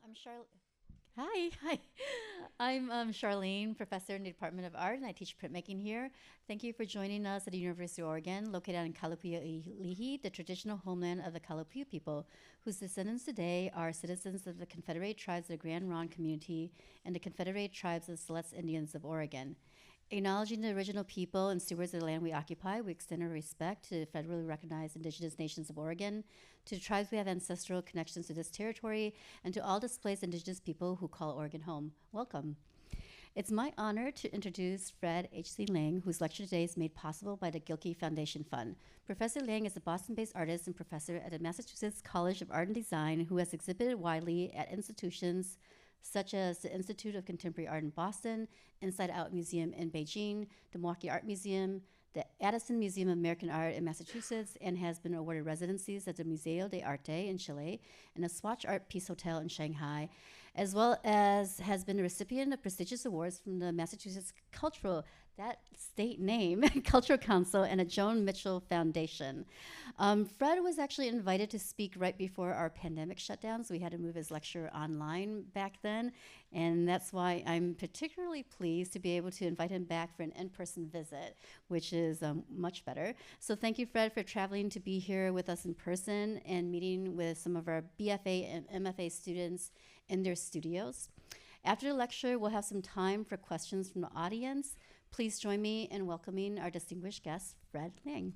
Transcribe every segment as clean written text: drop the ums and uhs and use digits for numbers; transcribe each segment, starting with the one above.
I'm Charlotte. Hi. I'm Charlene, professor in the Department of Art, and I teach printmaking here. Thank you for joining us at the University of Oregon, located in Kalapia-Lihi, the traditional homeland of the Kalapu people, whose descendants today are citizens of the Confederate Tribes of the Grand Ronde Community and the Confederate Tribes of the Siletz Indians of Oregon. Acknowledging the original people and stewards of the land we occupy, we extend our respect to the federally recognized indigenous nations of Oregon, to the tribes we have ancestral connections to this territory, and to all displaced indigenous people who call Oregon home. Welcome. It's my honor to introduce Fred H.C. Lang, whose lecture today is made possible by the Gilkey Foundation Fund. Professor Lang is a Boston-based artist and professor at the Massachusetts College of Art and Design who has exhibited widely at institutions such as the Institute of Contemporary Art in Boston, Inside Out Museum in Beijing, the Milwaukee Art Museum, the Addison Museum of American Art in Massachusetts, and has been awarded residencies at the Museo de Arte in Chile and the Swatch Art Peace Hotel in Shanghai, as well as has been a recipient of prestigious awards from the Massachusetts Cultural, that state name, Cultural Council, and a Joan Mitchell Foundation. Fred was actually invited to speak right before our pandemic shutdown, so we had to move his lecture online back then, and that's why I'm particularly pleased to be able to invite him back for an in-person visit, which is much better. So thank you, Fred, for traveling to be here with us in person and meeting with some of our BFA and MFA students in their studios. After the lecture, we'll have some time for questions from the audience. Please join me in welcoming our distinguished guest, Fred Lang.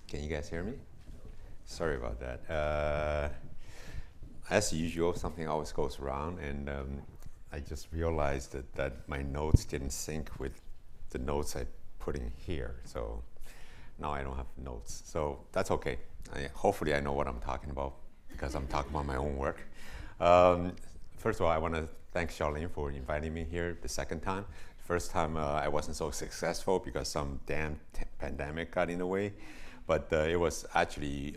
Can you guys hear me? Sorry about that. As usual, something always goes around, and I just realized that my notes didn't sync with the notes I put in here. So now I don't have notes. So that's okay. Hopefully I know what I'm talking about because I'm talking about my own work. First of all, I want to thank Charlene for inviting me here the second time. First time I wasn't so successful because some damn pandemic got in the way. But it was actually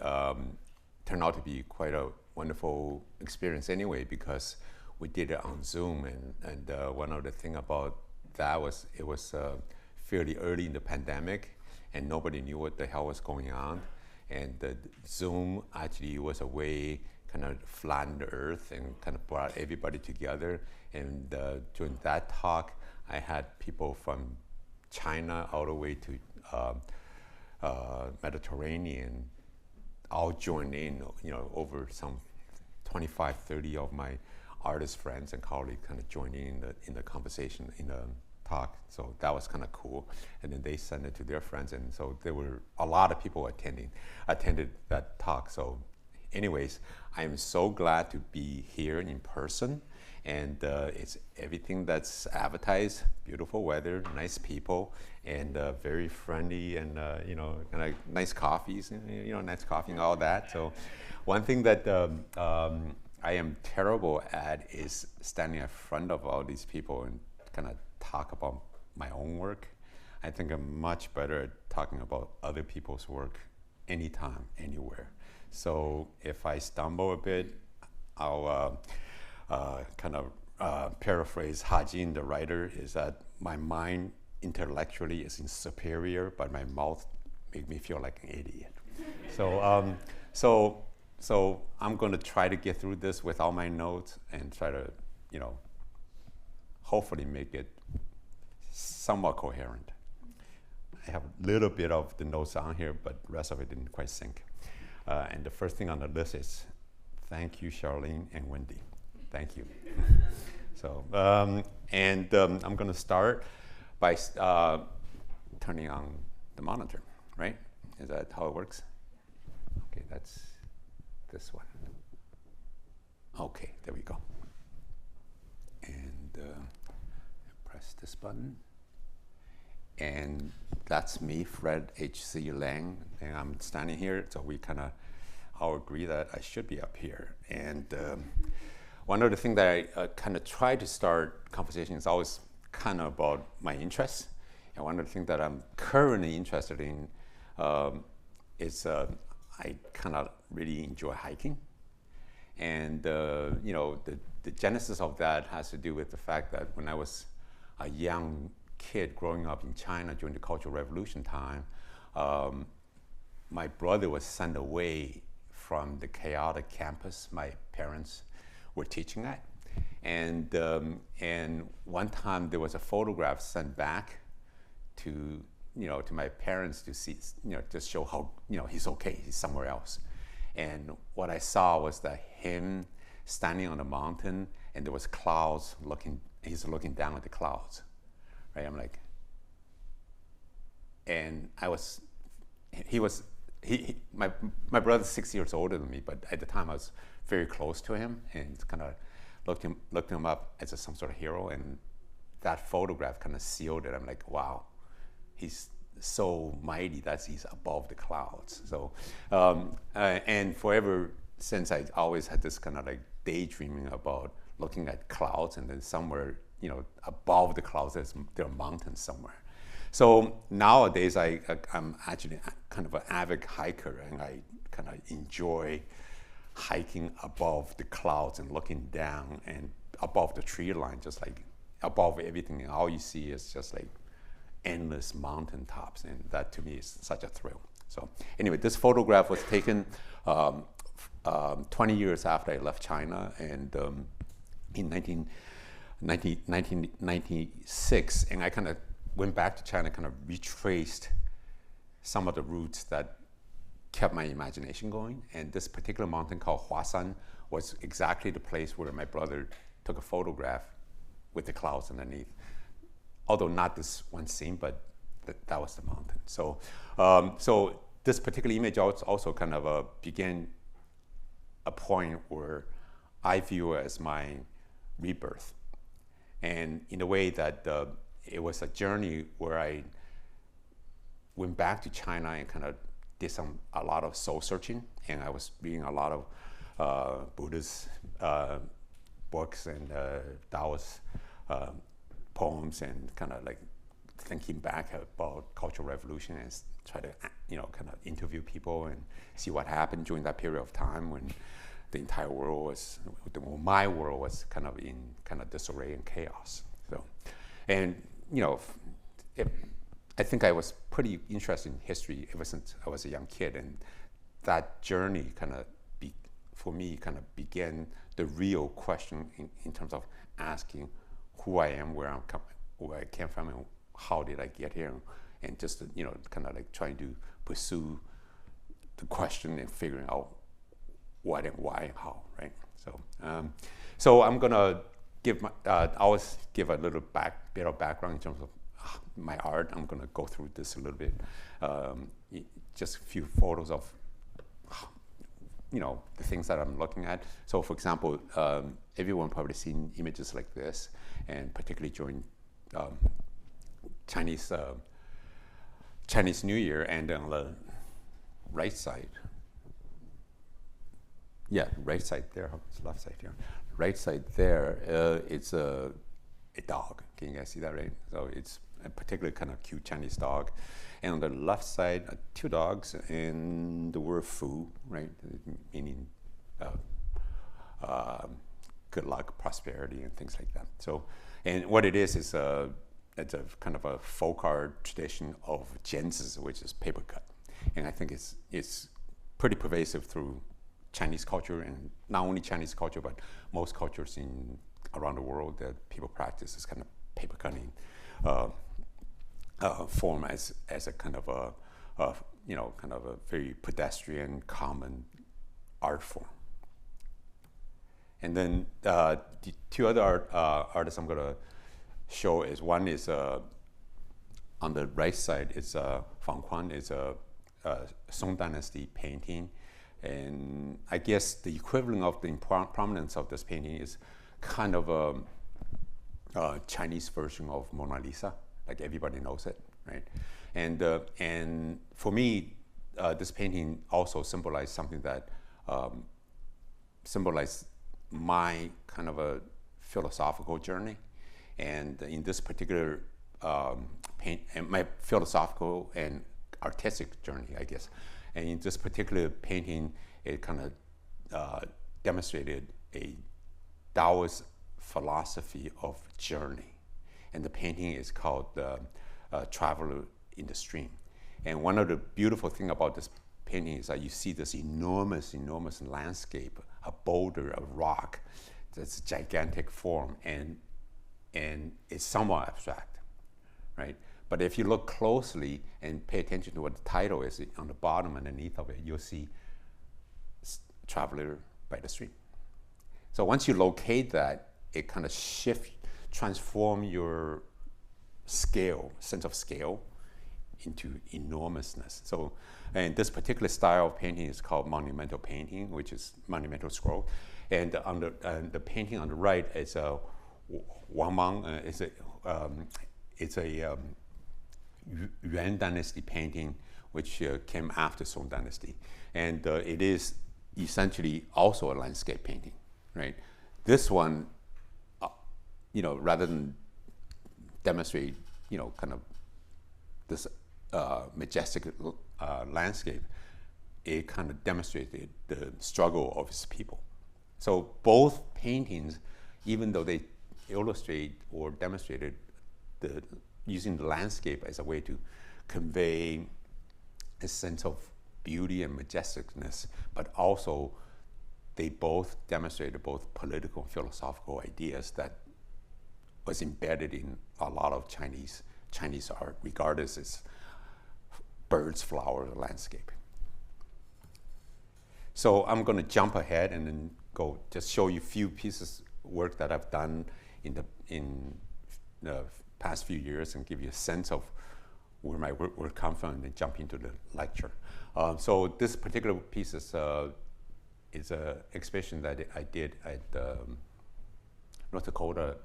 turned out to be quite a wonderful experience anyway because we did it on Zoom. And one of the things about that was it was fairly early in the pandemic and nobody knew what the hell was going on. And the Zoom actually was a way kind of flatten the earth and kind of brought everybody together. And during that talk, I had people from China all the way to Mediterranean all join in, over some 25, 30 of my artist friends and colleagues kind of joined in the conversation, in the talk. So that was kind of cool. And then they sent it to their friends. And so there were a lot of people attended that talk. So anyways, I am so glad to be here in person. And it's everything that's advertised, beautiful weather, nice people, and very friendly, and kind of nice coffees, nice coffee and all that. So one thing that I am terrible at is standing in front of all these people and kind of talk about my own work. I think I'm much better at talking about other people's work anytime, anywhere. So if I stumble a bit, I'll kind of paraphrase Hajin, the writer, is that my mind intellectually is in superior, but my mouth make me feel like an idiot. So I'm going to try to get through this with all my notes and try to, hopefully make it somewhat coherent. I have a little bit of the notes on here, but the rest of it didn't quite sync. And the first thing on the list is thank you, Charlene and Wendy. Thank you. So, I'm going to start by turning on the monitor, right? Is that how it works? Okay, that's this one. Okay, there we go. And press this button. And that's me, Fred H.C. Lang, and I'm standing here, so we kind of all agree that I should be up here. And one of the things that I kind of try to start conversation is always kind of about my interests. And one of the things that I'm currently interested in is I kind of really enjoy hiking. And the genesis of that has to do with the fact that when I was a young kid growing up in China during the Cultural Revolution time, my brother was sent away from the chaotic campus my parents were teaching at. And one time there was a photograph sent back to my parents to see, just show how, he's okay, he's somewhere else. And what I saw was that him standing on a mountain, and there was clouds he's looking down at the clouds, right? I'm like, and my brother's 6 years older than me, but at the time I was very close to him and kind of looked him up as some sort of hero. And that photograph kind of sealed it. I'm like, wow, he's so mighty that he's above the clouds. So, and forever since, I always had this kind of like daydreaming about looking at clouds, and then somewhere, above the clouds, there are mountains somewhere. So nowadays, I'm actually kind of an avid hiker, and I kind of enjoy hiking above the clouds and looking down and above the tree line, just like above everything. And all you see is just like endless mountain tops, and that to me is such a thrill. So anyway, this photograph was taken 20 years after I left China, and in 1996, and I kind of went back to China, kind of retraced some of the routes that kept my imagination going. And this particular mountain called Huashan was exactly the place where my brother took a photograph with the clouds underneath. Although not this one scene, but that was the mountain. So, so this particular image also kind of began a point where I view it as my rebirth. And in a way that it was a journey where I went back to China and kind of did a lot of soul searching, and I was reading a lot of Buddhist books and Taoist poems, and kind of like thinking back about Cultural Revolution, and try to kind of interview people and see what happened during that period of time when the entire world was, my world was kind of in kind of disarray and chaos. So, and I think I was pretty interested in history ever since I was a young kid, and that journey kind of, for me, kind of began the real question in terms of asking who I am, where I came from, and how did I get here, and just kind of like trying to pursue the question and figuring out what and why and how, right? So, so I'm gonna always give a little bit of background in terms of my art. I'm gonna go through this a little bit, just a few photos of the things that I'm looking at. So, for example, everyone probably seen images like this, and particularly during Chinese New Year. And on the right side, right side there, left side here. Right side there, it's a dog. Can you guys see that, right? So it's a particularly kind of cute Chinese dog. And on the left side, two dogs and the word Fu, right? Meaning good luck, prosperity, and things like that. So, and what it is it's a kind of a folk art tradition of jianzi, which is paper cut. And I think it's pretty pervasive through Chinese culture, and not only Chinese culture, but most cultures around the world that people practice this kind of paper cutting form as a kind of a very pedestrian, common art form. And then the two other artists I'm gonna show is, one is on the right side is Fang Quan, is a Song Dynasty painting. And I guess the equivalent of the prominence of this painting is kind of a Chinese version of Mona Lisa, like everybody knows it, right? And for me, this painting also symbolized something that symbolized my kind of a philosophical journey. And in this particular paint, and my philosophical and artistic journey, I guess. And in this particular painting, it kind of demonstrated a Taoist philosophy of journey. and the painting is called Traveler in the Stream. And one of the beautiful things about this painting is that you see this enormous landscape, a boulder, a rock, that's gigantic form, and it's somewhat abstract, right? But if you look closely and pay attention to what the title is on the bottom underneath of it, you'll see Traveler by the Stream. So once you locate that, it kind of transform your sense of scale into enormousness. So, and this particular style of painting is called monumental painting, which is monumental scroll. And the painting on the right is a Wang Mang. It's a Yuan Dynasty painting, which came after Song Dynasty, and it is essentially also a landscape painting, right? This one, rather than demonstrate, kind of this majestic landscape, it kind of demonstrated the struggle of its people. So both paintings, even though they illustrate or demonstrated using the landscape as a way to convey a sense of beauty and majesticness, but also they both demonstrated both political and philosophical ideas that was embedded in a lot of Chinese art, regardless as birds, flowers, or landscape. So I'm going to jump ahead and then just show you a few pieces of work that I've done in the past few years and give you a sense of where my work comes from, and then jump into the lecture. So this particular piece is an exhibition that I did at North Dakota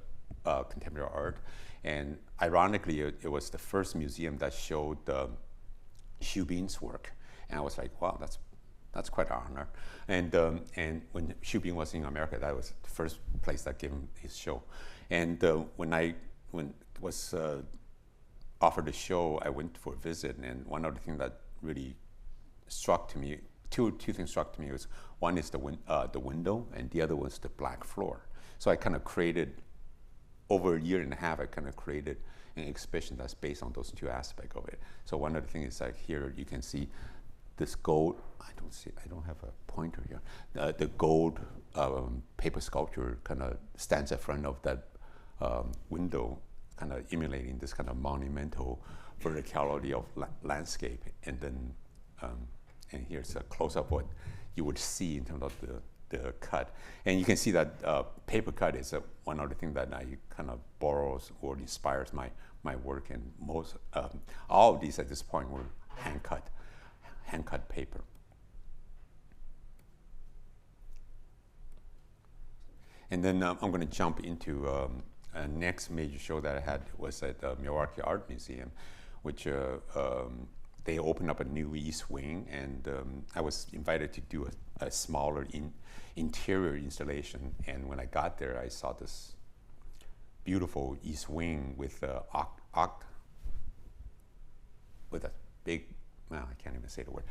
Contemporary Art, and ironically, it was the first museum that showed Xu Bin's work, and I was like, wow, that's quite an honor. And when Xu Bin was in America, that was the first place that gave him his show. And when it was offered a show, I went for a visit, and one of the things that really struck to me, two things struck to me was, one is the window, and the other was the black floor. So I kind of created, over a year and a half, I kind of created an exhibition that's based on those two aspects of it. So one of the things is like here you can see this gold, I don't have a pointer here. The gold paper sculpture kind of stands in front of that window, kind of emulating this kind of monumental verticality of landscape. And then, and here's a close-up what you would see in terms of the cut. And you can see that paper cut is one of the things that I kind of borrows or inspires my work. And all of these at this point were hand-cut paper. And then I'm going to jump into next major show that I had was at the Milwaukee Art Museum, which they opened up a new East Wing, and I was invited to do a smaller interior installation. And when I got there, I saw this beautiful East Wing with a big, well, I can't even say the word,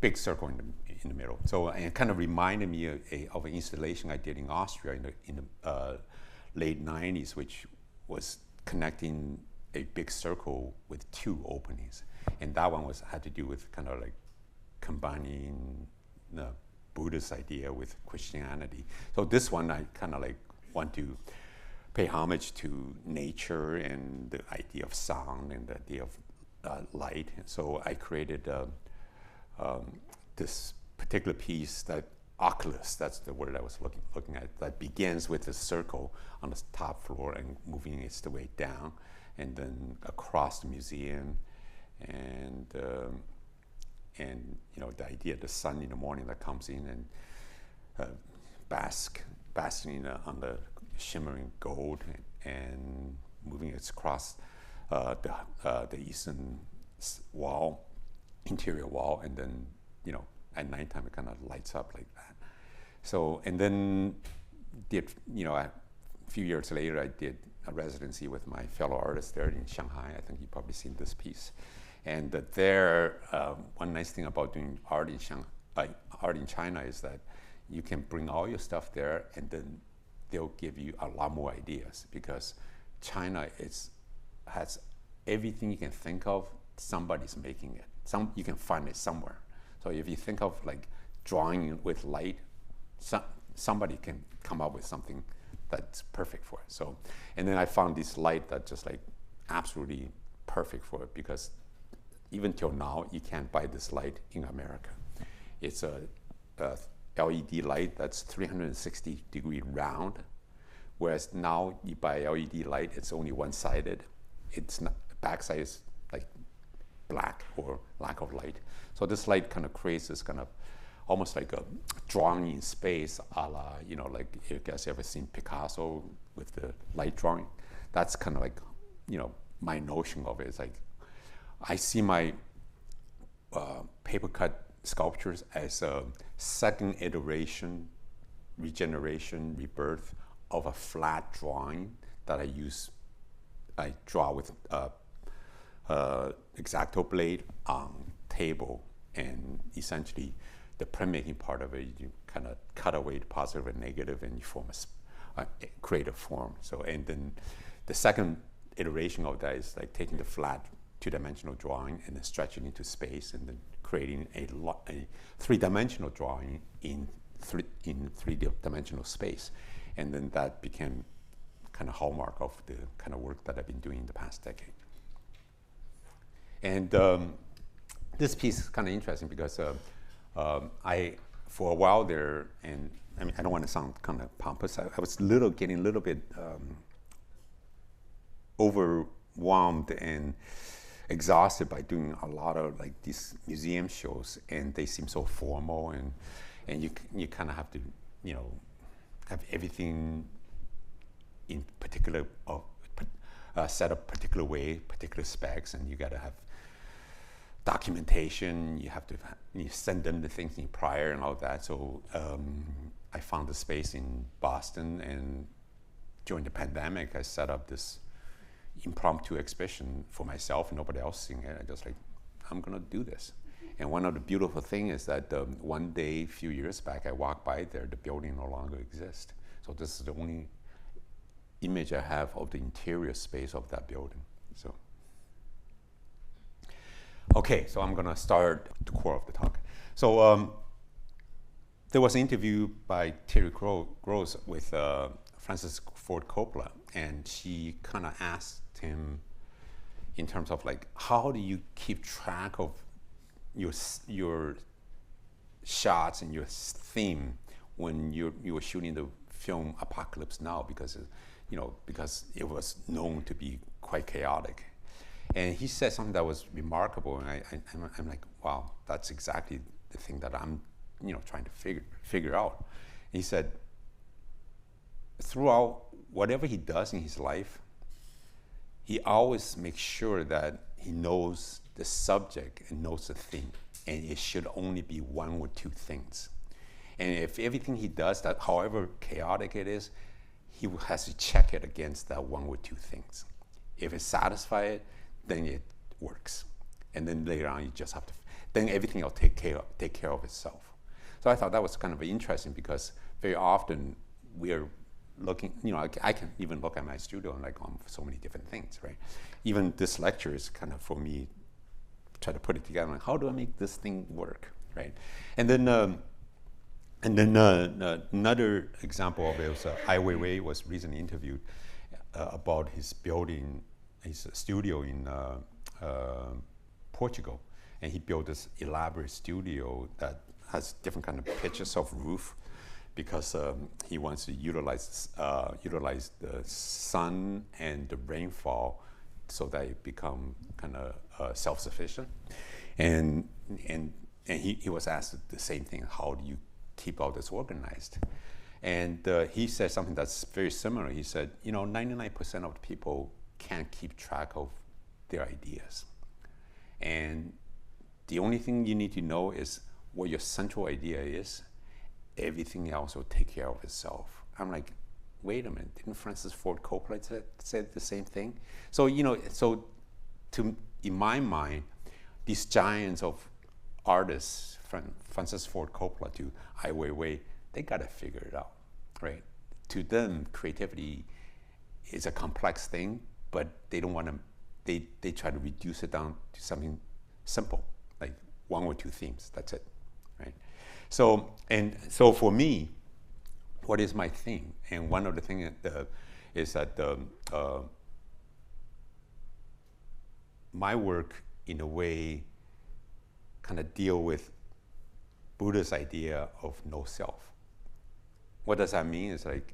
big circle in the middle. So it kind of reminded me of an installation I did in Austria in the late 90s, which was connecting a big circle with two openings. And that one had to do with kind of like combining the Buddhist idea with Christianity. So this one, I kind of like want to pay homage to nature and the idea of sound and the idea of light. And so I created this particular piece, that oculus, that's the word I was looking at, that begins with a circle on the top floor and moving its way down, and then across the museum, and the idea of the sun in the morning that comes in and basking on the shimmering gold, and moving it across the eastern wall, interior wall, and then at nighttime it kind of lights up like that. So, and then a few years later I did a residency with my fellow artists there in Shanghai. I think you've probably seen this piece. And there, one nice thing about doing art in China is that you can bring all your stuff there, and then they'll give you a lot more ideas, because China has everything you can think of. Somebody's making it. You can find it somewhere. So if you think of like drawing with light, somebody can come up with something that's perfect for it. So, and then I found this light that just like absolutely perfect for it, because even till now you can't buy this light in America. It's a LED light that's 360-degree round, whereas now you buy LED light, it's only one-sided. It's not, the backside is like black or lack of light. So this light kind of creates this kind of almost like a drawing in space, a la, you know, like you guys ever seen Picasso with the light drawing? That's kind of like, you know, my notion of it. It's like, I see my paper cut sculptures as a second iteration, regeneration, rebirth of a flat drawing that I draw with X-Acto blade on table, and essentially the printmaking part of it, you kind of cut away the positive and negative, and you form create a form. So, and then the second iteration of that is like taking the flat two-dimensional drawing and then stretching into space, and then creating a three-dimensional drawing in three-dimensional space. And then that became kind of hallmark of the kind of work that I've been doing in the past decade. And this piece is kind of interesting because I, for a while there, and I mean, I don't want to sound kind of pompous, I was getting a little bit overwhelmed and exhausted by doing a lot of like these museum shows, and they seem so formal, and you kind of have to, you know, have everything in particular, set up particular way, particular specs, and you got to have documentation. You have to you send them the things in prior and all that. So I found a space in Boston, and during the pandemic, I set up this impromptu exhibition for myself, nobody else seeing it. I just like, I'm gonna do this. And one of the beautiful things is that one day, a few years back, I walked by there, the building no longer exists. So this is the only image I have of the interior space of that building. So, okay, so I'm gonna start the core of the talk. So there was an interview by Terry Gross with Francis Ford Coppola, and she kind of asked him in terms of like, how do you keep track of your shots and your theme when you were shooting the film Apocalypse Now, because because it was known to be quite chaotic. And he said something that was remarkable, and I'm like, wow, that's exactly the thing that I'm trying to figure out. He said, throughout whatever he does in his life, he always makes sure that he knows the subject and knows the theme, and it should only be one or two things. And if everything he does, that however chaotic it is, he has to check it against that one or two things. If it satisfies it, then it works. And then later on, you just have to, then everything will take care of itself. So I thought that was kind of interesting, because very often we're looking, I can even look at my studio and like on so many different things, right? Even this lecture is kind of for me, try to put it together, like, how do I make this thing work, right? And then another example of it was Ai Weiwei was recently interviewed about his building, his studio in Portugal, and he built this elaborate studio that has different kind of pitches of roof, because he wants to utilize the sun and the rainfall so that it become kind of self-sufficient. And he was asked the same thing: how do you keep all this organized? And he said something that's very similar. He said, 99% of the people can't keep track of their ideas, and the only thing you need to know is what your central idea is. Everything else will take care of itself. I'm like, wait a minute, didn't Francis Ford Coppola say the same thing? So, in my mind, these giants of artists, from Francis Ford Coppola to Ai Weiwei, they gotta figure it out, right? To them, creativity it's a complex thing, but they don't want to. They try to reduce it down to something simple, like one or two themes. That's it, right? So for me, what is my theme? And one of the things is that my work, in a way, kind of deal with Buddha's idea of no self. What does that mean? It's like,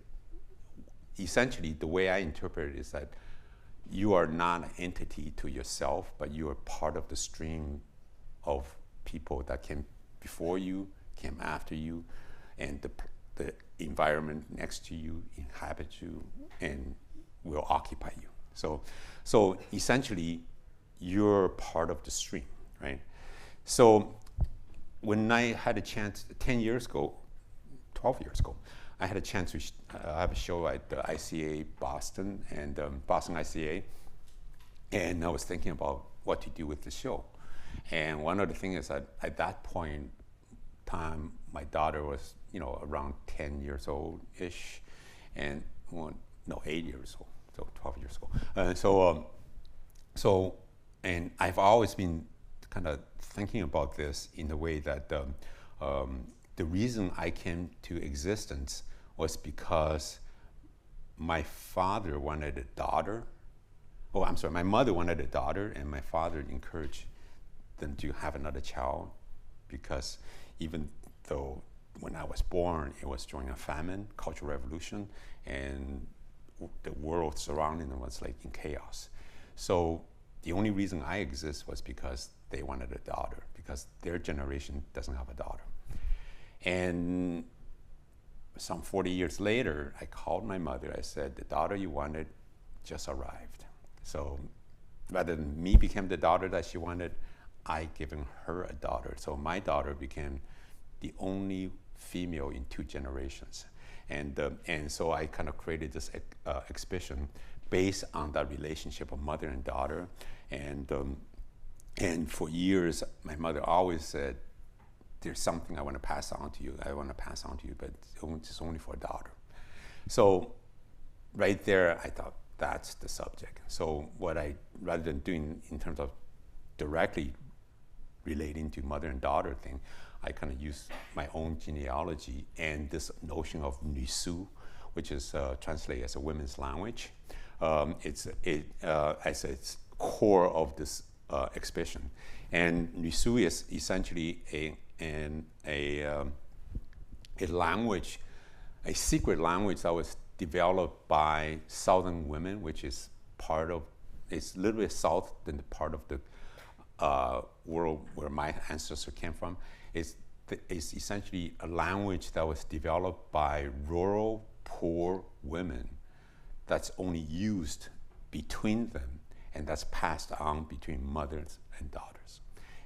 essentially, the way I interpret it is that you are not an entity to yourself, but you are part of the stream of people that came before you, came after you, and the environment next to you inhabits you and will occupy you. So essentially, you're part of the stream, right? So when I had a chance 10 years ago, 12 years ago, I had a chance to have a show at the ICA Boston and Boston ICA, and I was thinking about what to do with the show. And one of the things is that at that point time, my daughter was, around 10 years old-ish, and 8 years old, so 12 years old. And I've always been kind of thinking about this in the way that the reason I came to existence was because my father wanted a daughter. Oh, I'm sorry, my mother wanted a daughter, and my father encouraged them to have another child, because even though when I was born, it was during a famine, Cultural Revolution, and the world surrounding them was like in chaos. So the only reason I exist was because they wanted a daughter, because their generation doesn't have a daughter. And some 40 years later, I called my mother. I said, the daughter you wanted just arrived. So rather than me become the daughter that she wanted, I given her a daughter. So my daughter became the only female in 2 generations. And so I kind of created this exhibition based on that relationship of mother and daughter. And for years, my mother always said, there's something I want to pass on to you. I want to pass on to you, but it's only for a daughter. So right there, I thought that's the subject. So rather than doing in terms of directly relating to mother and daughter thing, I kind of use my own genealogy and this notion of Nisu, which is translated as a women's language. It's core of this exhibition. And Nisu is essentially a language, a secret language that was developed by Southern women, which is it's a little bit south than the part of the world where my ancestors came from. It's essentially a language that was developed by rural, poor women that's only used between them, and that's passed on between mothers and daughters.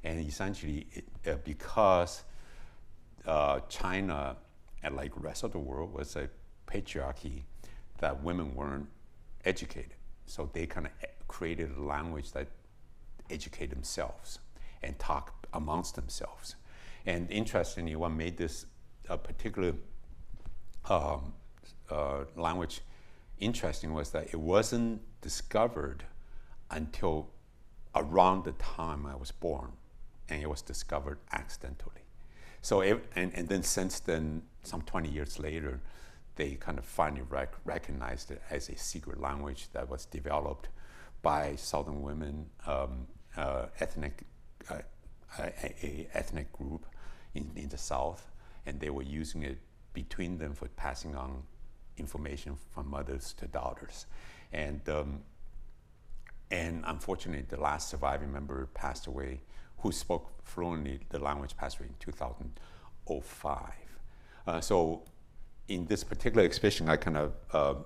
And essentially, because China, and like the rest of the world, was a patriarchy, that women weren't educated. So they kind of created a language that educate themselves and talk amongst themselves. And interestingly, what made this particular language interesting was that it wasn't discovered until around the time I was born, and it was discovered accidentally. So, and then since then, some 20 years later, they kind of finally recognized it as a secret language that was developed by Southern women, ethnic group in the South, and they were using it between them for passing on information from mothers to daughters. And unfortunately, the last surviving member passed away, who spoke fluently the language, passed away in 2005. So in this particular exhibition, I kind of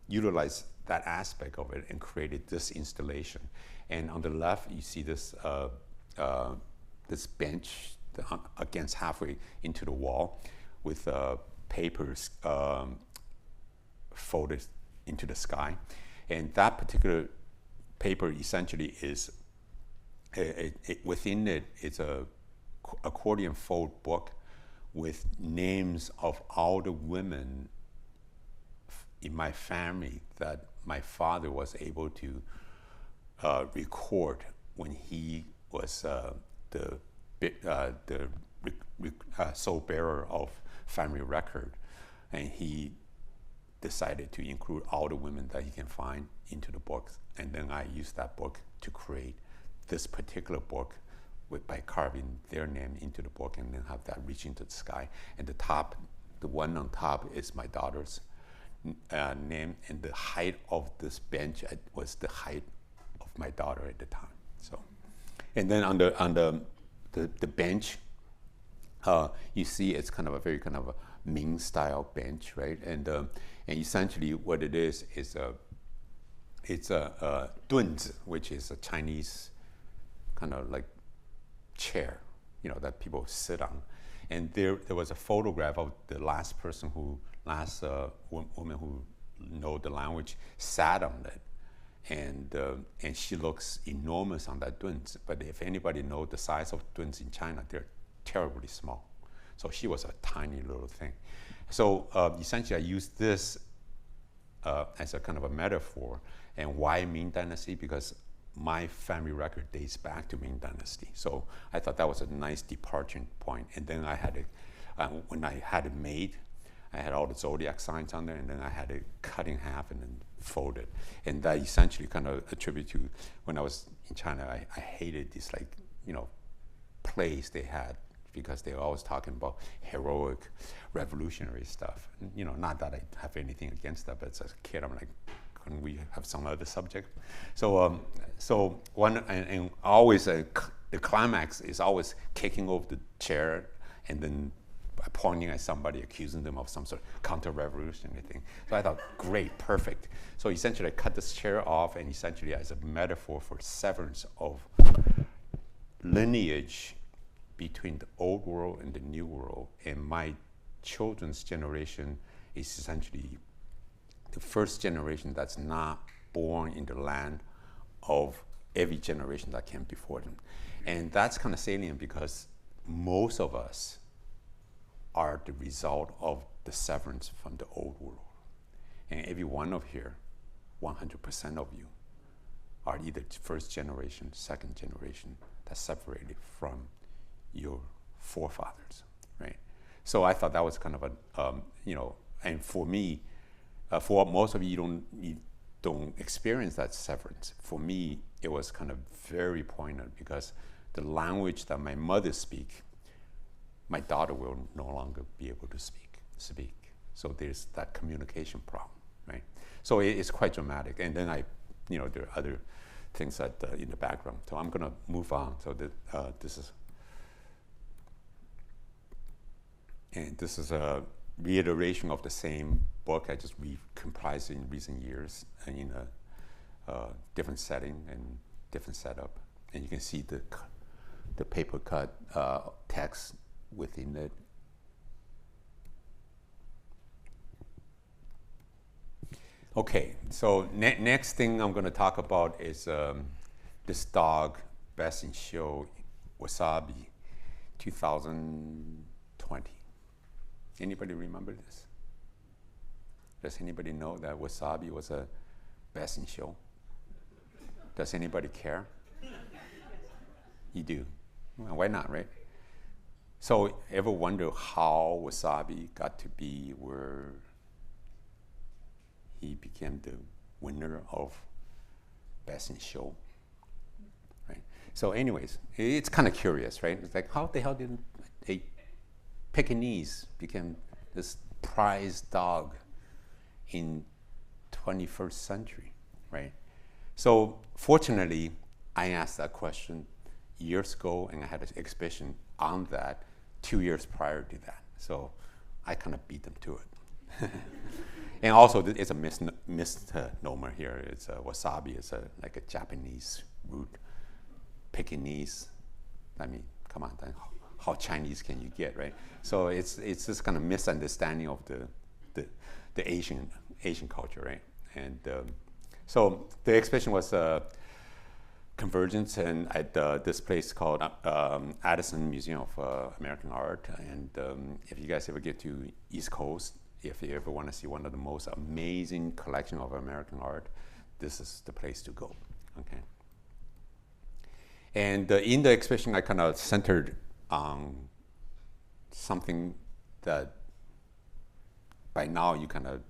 utilized that aspect of it and created this installation. And on the left, you see this this bench against halfway into the wall with papers folded into the sky. And that particular paper essentially is, within it is a accordion fold book with names of all the women in my family that my father was able to record when he was the sole bearer of family record, and he decided to include all the women that he can find into the book. And then I used that book to create this particular book by carving their name into the book, and then have that reach into the sky. And the one on top is my daughter's name, and the height of this bench was the height of my daughter at the time. So, and then on the bench, you see it's kind of a very kind of a Ming style bench, right? And essentially what it is it's a dunzi, which is a Chinese kind of like chair, that people sit on. And there was a photograph of the last woman who know the language sat on it, and she looks enormous on that dunzi. But if anybody knows the size of dunzi in China, they're terribly small. So she was a tiny little thing. So essentially, I used this as a kind of a metaphor. And why Ming Dynasty? Because my family record dates back to Ming Dynasty. So I thought that was a nice departure point. And then I had it, when I had it made, I had all the zodiac signs on there, and then I had it cut in half and then folded. And that essentially kind of attribute to when I was in China, I hated this plays they had, because they were always talking about heroic revolutionary stuff. And, not that I have anything against that, but as a kid, I'm like, couldn't we have some other subject? So and always the climax is always kicking over the chair and then pointing at somebody, accusing them of some sort of counter-revolutionary thing. So I thought, great, perfect. So essentially I cut this chair off, and essentially as a metaphor for severance of lineage between the old world and the new world. And my children's generation is essentially the first generation that's not born in the land of every generation that came before them. And that's kind of salient because most of us are the result of the severance from the old world. And every one of here, 100% of you, are either first generation, second generation, that's separated from your forefathers, right? So I thought that was kind of a, and for me, for most of you don't experience that severance. For me, it was kind of very poignant because the language that my mother speaks, my daughter will no longer be able to speak. So there's that communication problem, right? So it's quite dramatic. And then there are other things that in the background. So I'm gonna move on. So this is a reiteration of the same book. I just recomprised in recent years and in a different setting and different setup. And you can see the paper cut text within it. Okay, so next thing I'm going to talk about is this dog, Best in Show, Wasabi, 2020. Anybody remember this? Does anybody know that Wasabi was a Best in Show? Does anybody care? You do? Well, why not, right? So ever wonder how Wasabi got to be where he became the winner of Best in Show, right? So anyways, it's kind of curious, right? It's like, how the hell did a Pekingese become this prized dog in 21st century, right? So fortunately, I asked that question years ago, and I had an exhibition on that 2 years prior to that. So I kind of beat them to it. And also, it's a misnomer here. It's wasabi is like a Japanese root. Pekingese, I mean, come on, then how Chinese can you get, right? So it's this kind of misunderstanding of the Asian culture, right? And so the exhibition was Convergence, and at this place called Addison Museum of American Art. And if you guys ever get to East Coast, if you ever want to see one of the most amazing collection of American art, this is the place to go. Okay. And in the exhibition, I kind of centered on something that by now you kind of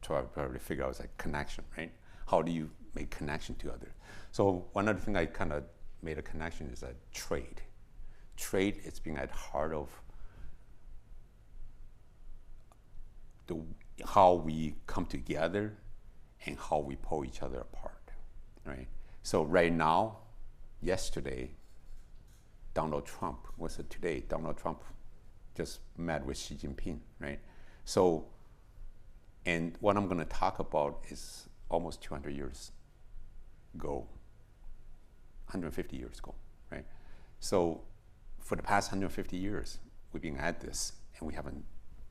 probably figure out is like connection, right? How do you make connection to others? So one other thing I kind of made a connection is that trade. Trade is being at heart of how we come together and how we pull each other apart, right? So right now, yesterday, Donald Trump, what's it today? Donald Trump just met with Xi Jinping, right? So, and what I'm gonna talk about is almost 200 years ago, 150 years ago, right? So for the past 150 years, we've been at this and we haven't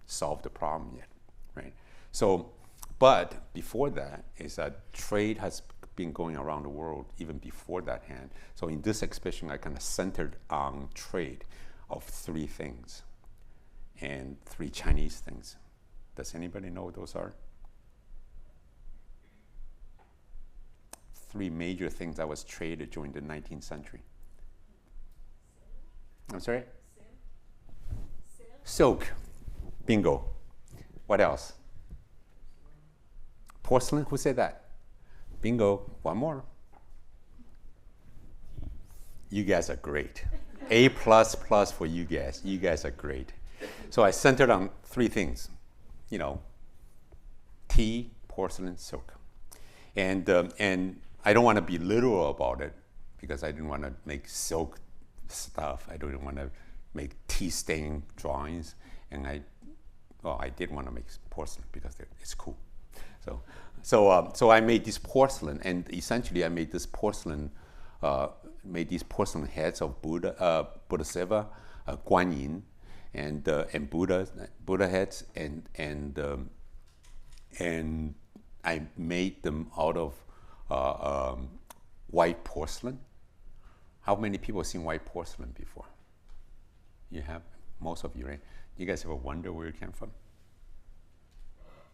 solved the problem yet, right? So, but before that is that trade has been going around the world even before that hand. So in this exhibition, I kind of centered on trade of 3 things and 3 Chinese things. Does anybody know what those are? 3 major things that was traded during the 19th century. I'm sorry? Silk. Bingo. What else? Porcelain. Who said that? Bingo. One more. You guys are great. A++ for you guys. You guys are great. So I centered on 3 things. You know, tea, porcelain, silk. And I don't want to be literal about it because I didn't want to make silk stuff. I didn't want to make tea stain drawings. And I did want to make porcelain because it's cool. So I made this porcelain, and essentially I made this porcelain, made these porcelain heads of Buddha, Bodhisattva, Guan Yin, and Buddha heads, and I made them out of white porcelain. How many people have seen white porcelain before? You have, most of you, right? You guys ever wonder where it came from?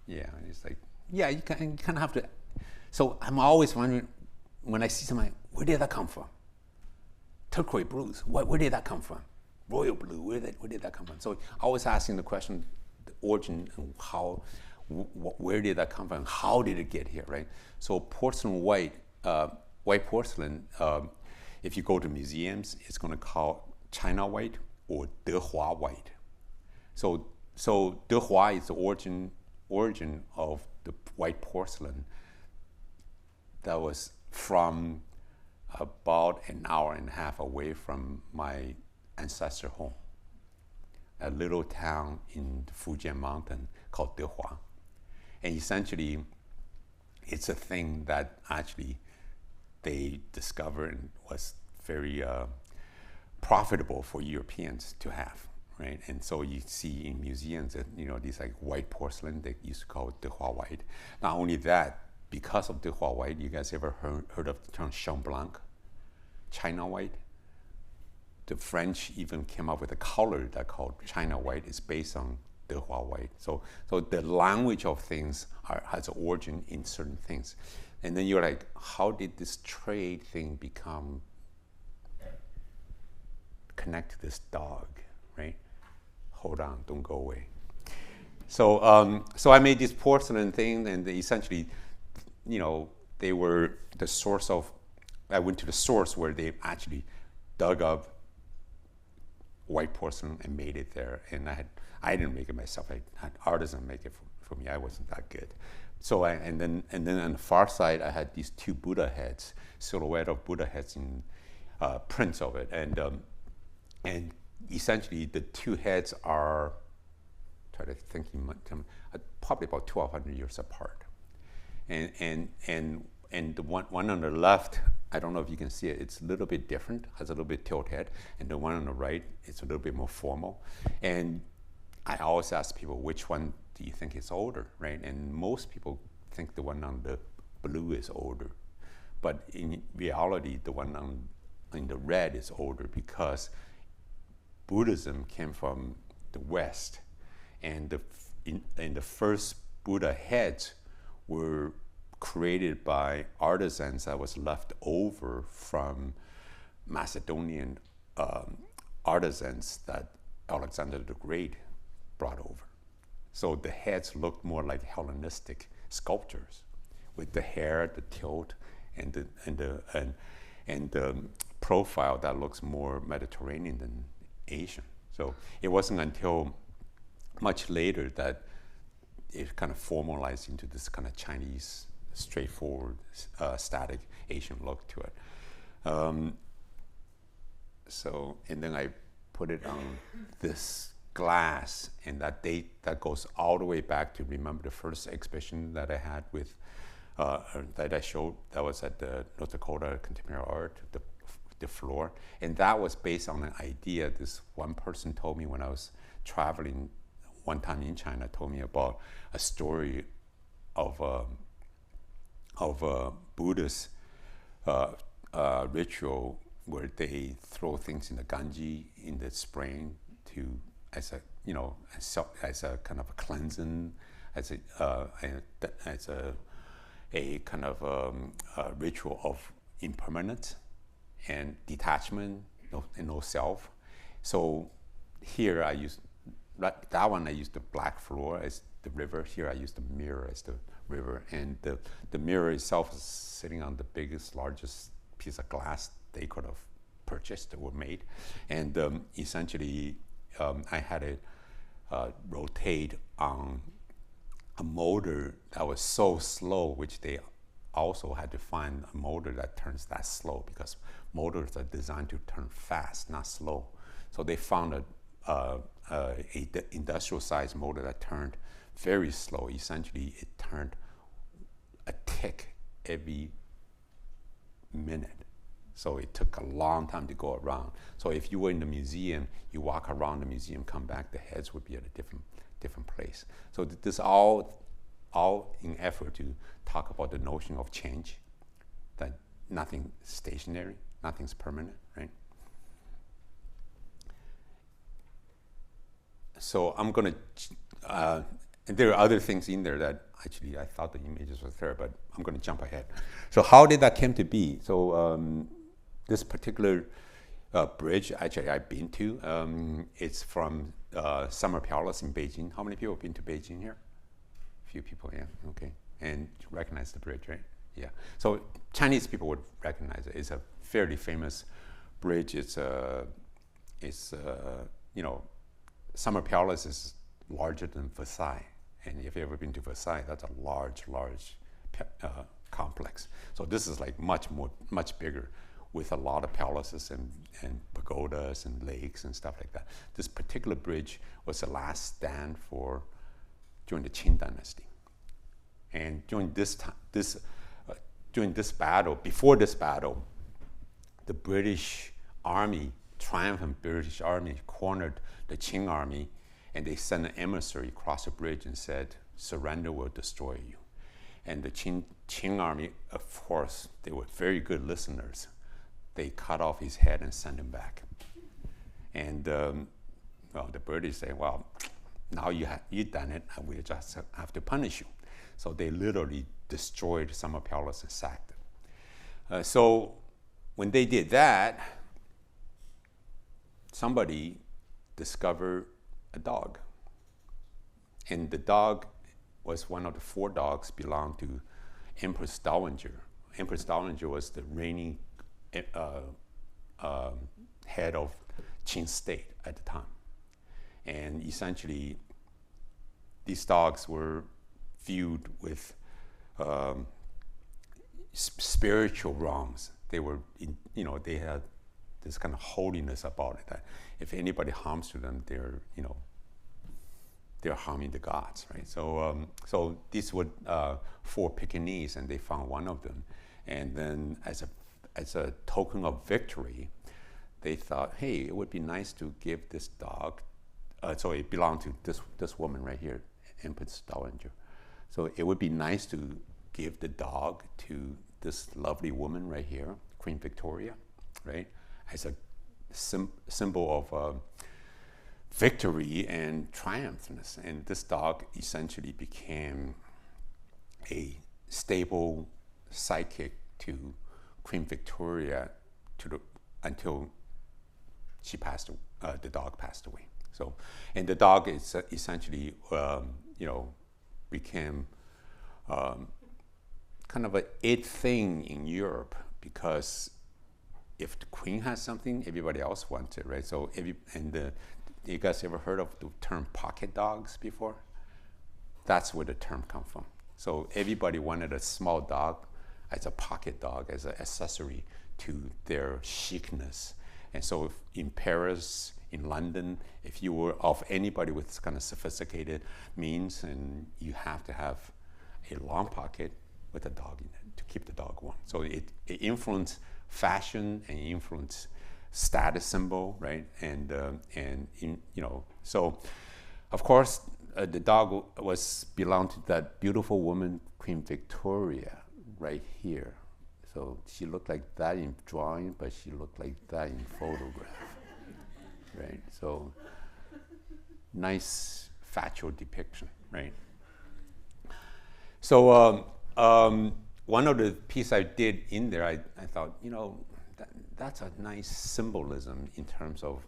Yeah, it's like, yeah, you kind of have to. So I'm always wondering, when I see somebody, where did that come from? Turquoise blues, where did that come from? Royal blue, where did that come from? So always asking the question, the origin and how, where did that come from? How did it get here, right? So porcelain white, white porcelain, if you go to museums, it's going to call China white or Dehua white. So Dehua is the origin of the white porcelain that was from about an hour and a half away from my ancestor home, a little town in the Fujian mountain called Dehua. And essentially, it's a thing that actually they discovered and was very profitable for Europeans to have, right? And so you see in museums that, you know, these like white porcelain, they used to call it Dehua white. Not only that, because of Dehua white, you guys ever heard of the term Chenin Blanc, China white? The French even came up with a color that called China white. Is based on Dehua white. So the language of things has an origin in certain things. And then you're like, how did this trade thing become connect to this dog, right? Hold on, don't go away. So I made this porcelain thing, and they essentially, you know, they were the source of, I went to the source where they actually dug up white porcelain and made it there. And I didn't make it myself. I had artisans make it for me. I wasn't that good. So and then on the far side, I had these 2 Buddha heads, silhouette of Buddha heads in prints of it, and essentially the 2 heads are, try to think, probably about 1,200 years apart, and the one on the left, I don't know if you can see it, it's a little bit different, has a little bit tilt head, and the one on the right, it's a little bit more formal. And I always ask people, which one do you think is older, right? And most people think the one on the blue is older. But in reality, the one in the red is older because Buddhism came from the West, and in the first Buddha heads were created by artisans that was left over from Macedonian artisans that Alexander the Great brought over. So the heads looked more like Hellenistic sculptures, with the hair, the tilt, and the profile that looks more Mediterranean than Asian. So it wasn't until much later that it kind of formalized into this kind of Chinese, straightforward, static Asian look to it. So, and then I put it on this glass, and that date that goes all the way back to, remember the first exhibition that I had with, that I showed, that was at the North Dakota Contemporary Art, the floor. And that was based on an idea this one person told me when I was traveling one time in China, told me about a story of a Buddhist ritual where they throw things in the Ganges in the spring to, as a, you know, as a kind of a cleansing, as a kind of a ritual of impermanence and detachment, and no self. So here I use that one. I use the black floor as the river. Here I use the mirror as the river, and the mirror itself is sitting on the biggest, largest piece of glass they could have purchased or made, and essentially I had it rotate on a motor that was so slow, which they also had to find a motor that turns that slow, because motors are designed to turn fast, not slow. So they found a industrial size motor that turned very slow. Essentially, it turned a tick every minute. So it took a long time to go around. So if you were in the museum, you walk around the museum, come back, the heads would be at a different place. So this all in effort to talk about the notion of change, that nothing's stationary, nothing's permanent, right? So I'm gonna, and there are other things in there that actually I thought the images were there, but I'm gonna jump ahead. So how did that come to be? So this particular bridge, actually I've been to, it's from Summer Palace in Beijing. How many people have been to Beijing here? A few people, yeah, okay. And you recognize the bridge, right? Yeah. So Chinese people would recognize it. It's a fairly famous bridge. It's you know, Summer Palace is larger than Versailles. And if you've ever been to Versailles, that's a large complex. So this is like much bigger, with a lot of palaces and pagodas and lakes and stuff like that. This particular bridge was the last stand during the Qing dynasty. And during this battle, before this battle, the British army, triumphant British army, cornered the Qing army, and they sent an emissary across the bridge and said, "Surrender, will destroy you." And the Qing army, of course, they were very good listeners. They cut off his head and sent him back. And well, the British say, "Well, now you've done it, and we just have to punish you." So they literally destroyed Summer Palace and sacked it. So when they did that, somebody discovered a dog. And the dog was one of the 4 dogs belonged to Empress Dowager. Empress Dowager was the reigning head of Qing state at the time. And essentially, these dogs were viewed with spiritual wrongs. They were, they had this kind of holiness about it, that if anybody harms to them, they're harming the gods, right? So these were 4 Pekingese, and they found one of them, and then as a token of victory, they thought, hey, it would be nice to give this dog. So it belonged to this woman right here, Empress Dowager. So it would be nice to give the dog to this lovely woman right here, Queen Victoria, right? As a symbol of victory and triumphantness. And this dog essentially became a stable sidekick to Queen Victoria until she passed. The dog passed away. So, and the dog is essentially, became kind of a it thing in Europe, because if the queen has something, everybody else wants it, right? So you guys ever heard of the term pocket dogs before? That's where the term comes from. So everybody wanted a small dog as a pocket dog, as an accessory to their chicness. And so in Paris, in London, if you were of anybody with this kind of sophisticated means, and you have to have a long pocket with a dog in it to keep the dog warm. So it influenced fashion and influenced status symbol, right? So of course the dog belonged to that beautiful woman, Queen Victoria, right here. So she looked like that in drawing, but she looked like that in photograph, right? So nice factual depiction, right? So one of the pieces I did in there, I thought, that's a nice symbolism in terms of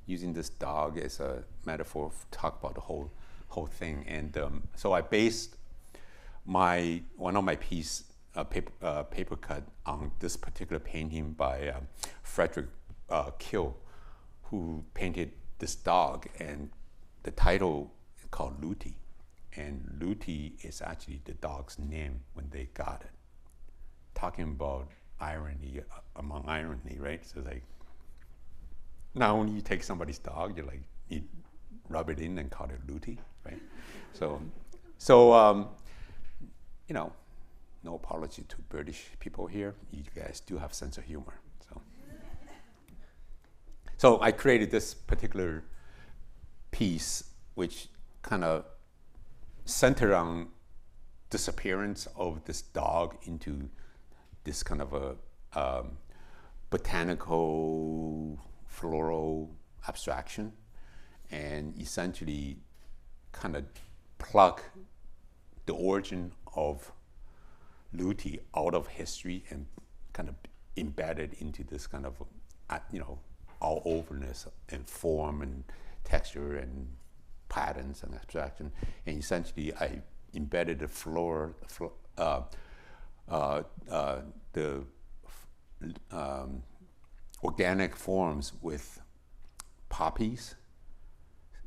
using this dog as a metaphor to talk about the whole thing. And so I based one of my piece paper cut on this particular painting by Frederick Kill, who painted this dog, and the title is called Luti. And Luti is actually the dog's name when they got it. Talking about irony among irony, right? So like, not only you take somebody's dog, you rub it in and call it Luti, right? So no apology to British people here. You guys do have sense of humor. So I created this particular piece, which kind of centered on disappearance of this dog into this kind of a botanical, floral abstraction, and essentially kind of pluck the origin of Luti out of history and kind of embed it into this kind of, all overness and form and texture and patterns and abstraction. And essentially I embedded the organic forms with poppies,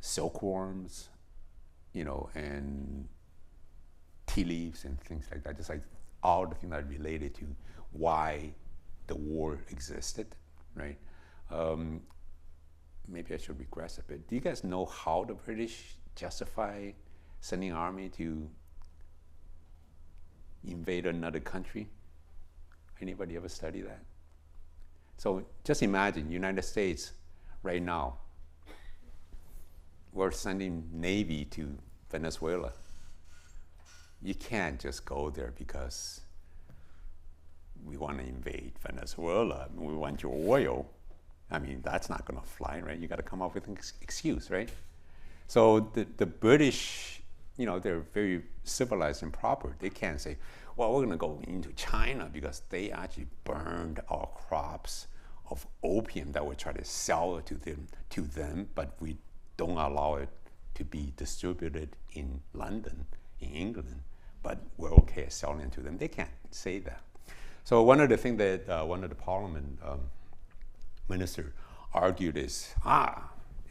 silkworms, and tea leaves and things like that. Just like all the things that are related to why the war existed, right? Maybe I should regress a bit. Do you guys know how the British justified sending an army to invade another country? Anybody ever study that? So just imagine, United States right now, we're sending Navy to Venezuela. You can't just go there because we want to invade Venezuela. We want your oil. I mean, that's not going to fly, right? You got to come up with an excuse, right? So the British, they're very civilized and proper. They can't say, well, we're going to go into China because they actually burned our crops of opium that we try to sell to them, but we don't allow it to be distributed in London, in England, but we're okay at selling it to them. They can't say that. So one of the things that one of the Parliament minister argued is,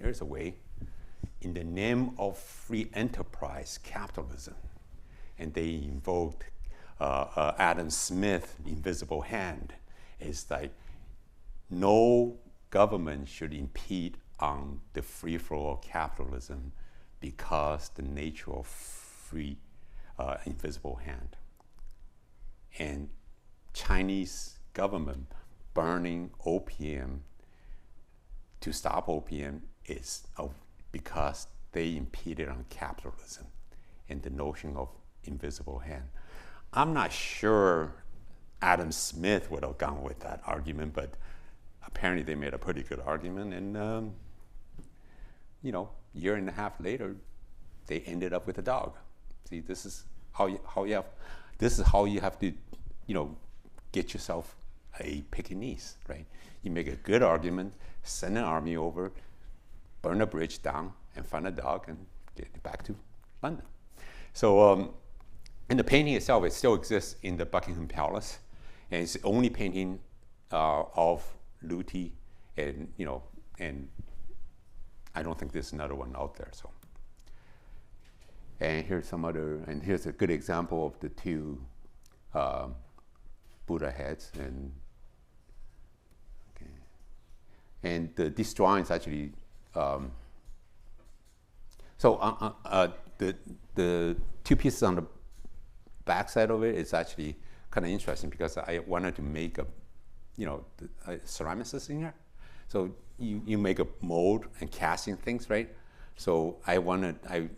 there's a way in the name of free enterprise capitalism. And they invoked Adam Smith, Invisible Hand. It's like no government should impede on the free flow of capitalism because the nature of free invisible hand. And Chinese government burning opium to stop opium is because they impeded on capitalism and the notion of invisible hand. I'm not sure Adam Smith would have gone with that argument, but apparently they made a pretty good argument, and year and a half later, they ended up with a dog. See, this is how you have to, get yourself a Pekingese, right? You make a good argument, send an army over, burn a bridge down, and find a dog and get it back to London. So, and the painting itself, it still exists in the Buckingham Palace, and it's the only painting of Lüthi, and and I don't think there's another one out there. So, and here's a good example of the two Buddha heads, and these drawings actually. The two pieces on the back side of it is actually kind of interesting because I wanted to make a ceramicist in here. So you make a mold and casting things, right? So I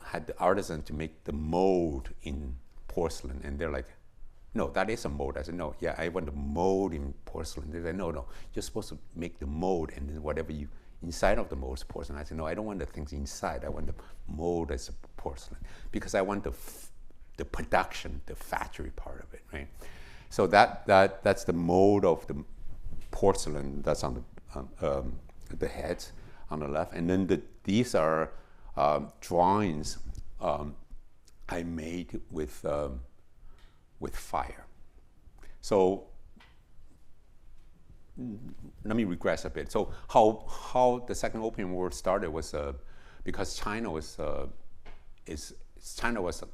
had the artisan to make the mold in porcelain, and they're like, no, that is a mold. I said, no, yeah, I want the mold in porcelain. They said, no, you're supposed to make the mold, and then whatever you inside of the mold is porcelain. I said, no, I don't want the things inside. I want the mold as a porcelain because I want the production, the factory part of it, right? So that's the mold of the porcelain that's on the heads on the left, and then these are drawings I made with fire. So let me regress a bit. So how the Second Opium War started was because China was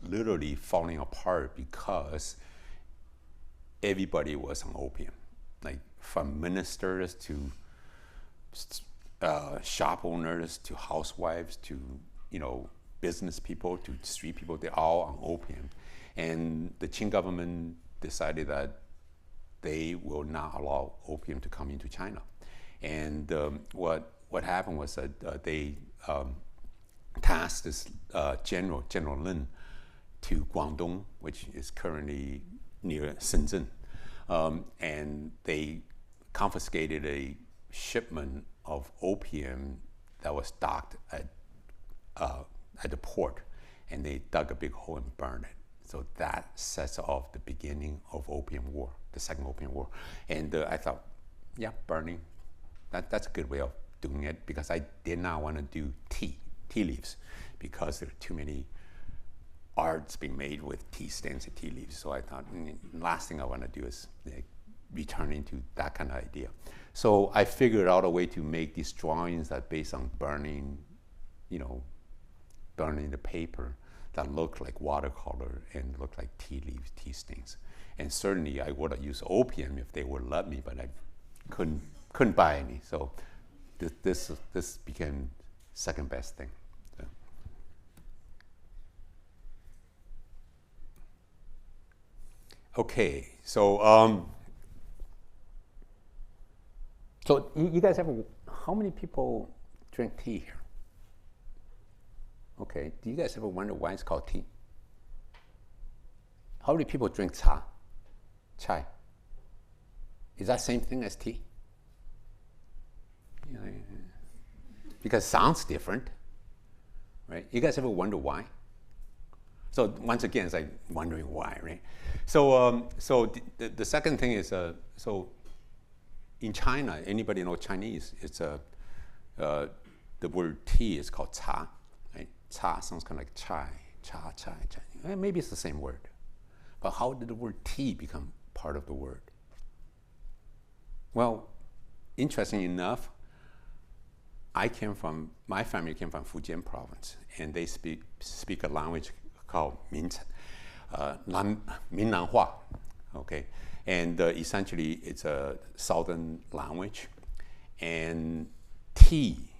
literally falling apart because everybody was on opium, like from ministers to shop owners to housewives to business people to street people. They're all on opium, and the Qing government decided that they will not allow opium to come into China. And what happened was that they tasked this General Lin to Guangdong, which is currently near Shenzhen, and they confiscated a shipment of opium that was docked at the port, and they dug a big hole and burned it. So that sets off the beginning of Opium War, the Second Opium War. And I thought, yeah, burning, that's a good way of doing it, because I did not want to do tea leaves, because there are too many arts being made with tea stems and tea leaves. So I thought, the last thing I want to do is returning to that kind of idea. So I figured out a way to make these drawings that based on burning the paper, that look like watercolor and look like tea leaves, tea stems. And certainly I would have used opium if they would let me, but I couldn't buy any. So this became second best thing. So. Okay, so so you guys how many people drink tea here? Okay, do you guys ever wonder why it's called tea? How many people drink chai? Is that same thing as tea? Yeah. Because it sounds different, right? You guys ever wonder why? So once again, it's like wondering why, right? So the second thing is, so in China, anybody know Chinese? It's the word tea is called cha. Cha sounds kind of like chai. Maybe it's the same word. But how did the word tea become part of the word? Well, interesting enough, my family came from Fujian province, and they speak a language called Minnan-Hua, okay? And essentially it's a southern language, and tea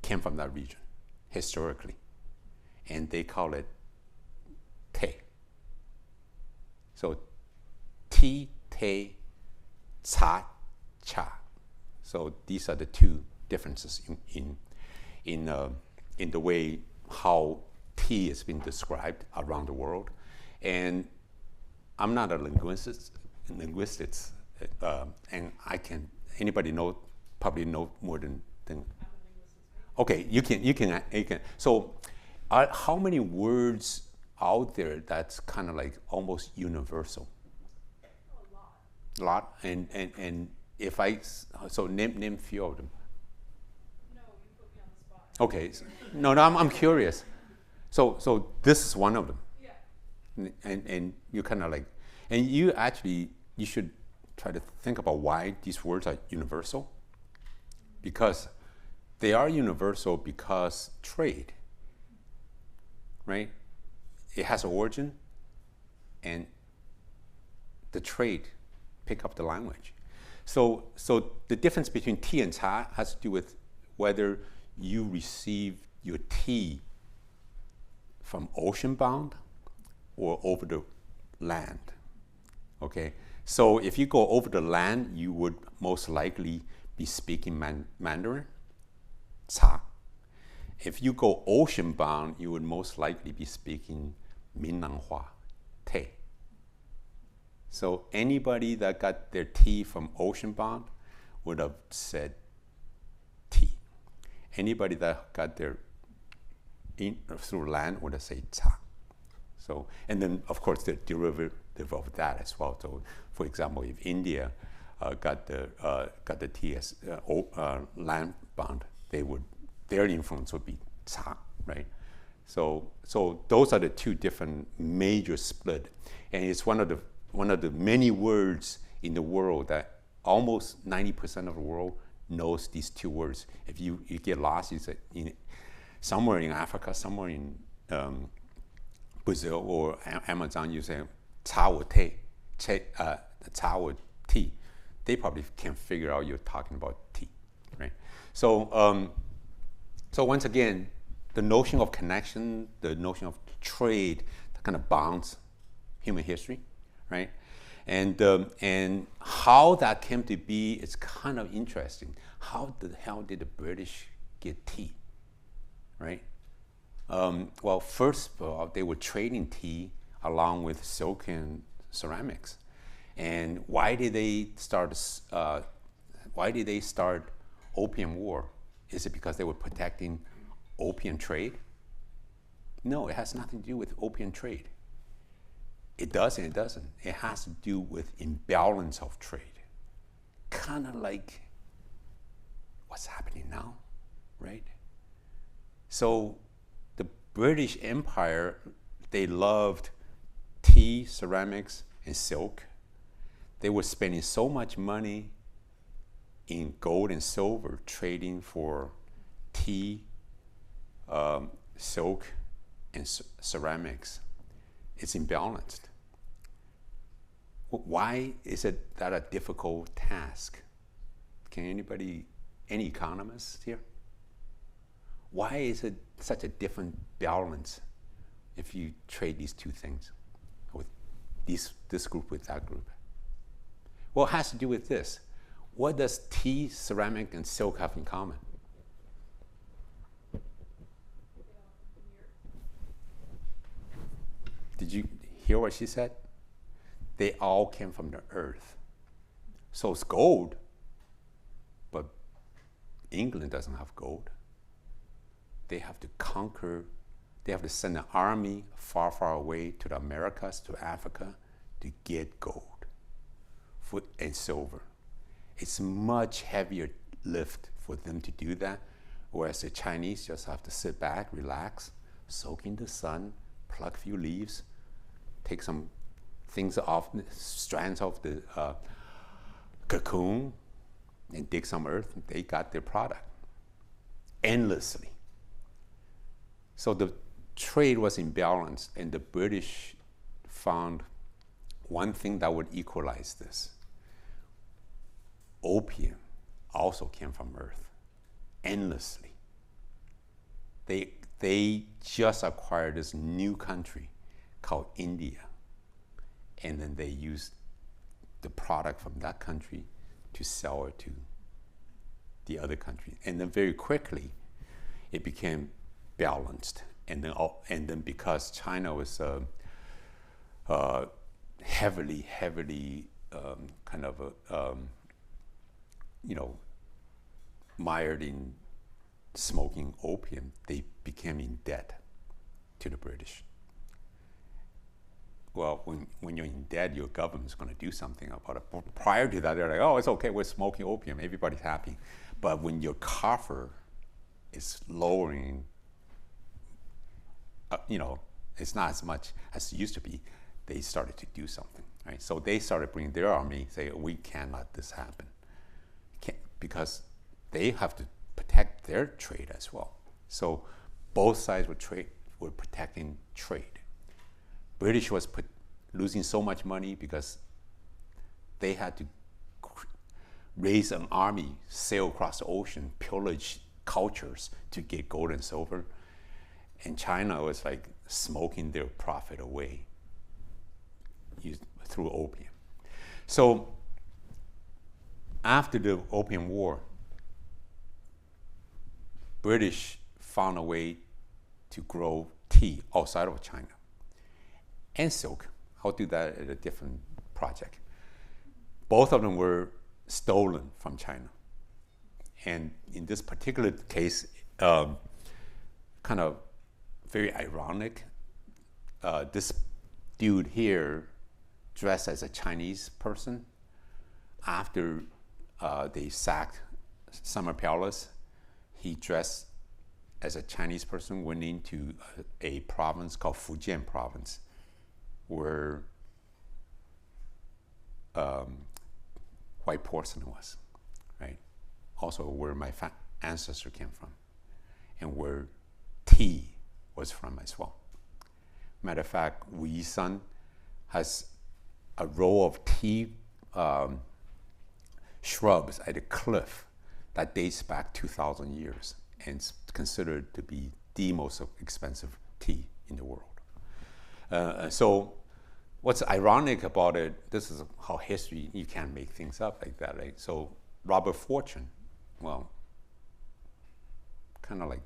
came from that region historically, and they call it te. So tea, te, cha, cha. So these are the two differences in the way how tea has been described around the world. And I'm not a linguist, and anybody probably know more than Okay, you can. So, how many words out there that's kind of like almost universal? A lot. And if so name few of them. No, you put me on the spot. Okay, no, I'm curious. So this is one of them. Yeah. And you kind of like, and you should try to think about why these words are universal. Because they are universal because trade, right? It has an origin, and the trade pick up the language. So the difference between tea and cha has to do with whether you receive your tea from ocean bound or over the land. Okay, so if you go over the land, you would most likely be speaking Mandarin, cha. If you go ocean bound, you would most likely be speaking Minanghua, te. So anybody that got their tea from ocean bound would have said tea. Anybody that got their through land would have said cha. So, and then of course the derivative of that as well. So, for example, if India got the tea as land bound, their influence would be cha, right? So those are the two different major split, and it's one of the many words in the world that almost 90% of the world knows these two words. If you get lost, you say somewhere in Africa, somewhere in Brazil or Amazon, you say cha wo te, cha wo tea. They probably can't figure out you're talking about tea, right? So once again, the notion of connection, the notion of trade, that kind of bounds human history, right? And how that came to be is kind of interesting. How the hell did the British get tea, right? Well, first of all, they were trading tea along with silk and ceramics. And why did they start Opium War? Is it because they were protecting opium trade? No, it has nothing to do with opium trade. It does and it doesn't. It has to do with imbalance of trade. Kind of like what's happening now, right? So the British Empire, they loved tea, ceramics, and silk. They were spending so much money in gold and silver trading for tea, silk, and ceramics. It's imbalanced. Why is it that a difficult task? Can any economists here? Why is it such a different balance if you trade these two things, with this group with that group? Well, it has to do with this. What does tea, ceramic, and silk have in common? Did you hear what she said? They all came from the earth. So it's gold, but England doesn't have gold. They have to conquer, they have to send an army far, far away to the Americas, to Africa, to get gold and silver. It's much heavier lift for them to do that, whereas the Chinese just have to sit back, relax, soak in the sun, pluck a few leaves, take some things off, strands of the cocoon, and dig some earth. They got their product endlessly. So the trade was imbalanced, and the British found one thing that would equalize this. Opium also came from earth endlessly. They just acquired this new country called India, and then they used the product from that country to sell it to the other country, and then very quickly it became balanced. And then because China was heavily kind of mired in smoking opium, they became in debt to the British. Well, when you're in debt, your government's going to do something about it. But prior to that, they're like, oh, it's okay, we're smoking opium, everybody's happy. But when your coffer is lowering, it's not as much as it used to be, they started to do something, right? So they started bringing their army, say, we can't let this happen. Because they have to protect their trade as well. So both sides were protecting trade. British was losing so much money because they had to raise an army, sail across the ocean, pillage cultures to get gold and silver. And China was like smoking their profit away through opium. So after the Opium War, British found a way to grow tea outside of China and silk. I'll do that at a different project. Both of them were stolen from China. And in this particular case, kind of very ironic, this dude here dressed as a Chinese person. After they sacked Summer Palace, he dressed as a Chinese person, went into a province called Fujian province, where white porcelain was, right? Also where my ancestor came from, and where tea was from as well. Matter of fact, Wu Yisan has a row of tea shrubs at a cliff that dates back 2,000 years and it's considered to be the most expensive tea in the world. So what's ironic about it, this is how history, you can't make things up like that, right? So Robert Fortune, well, kind of like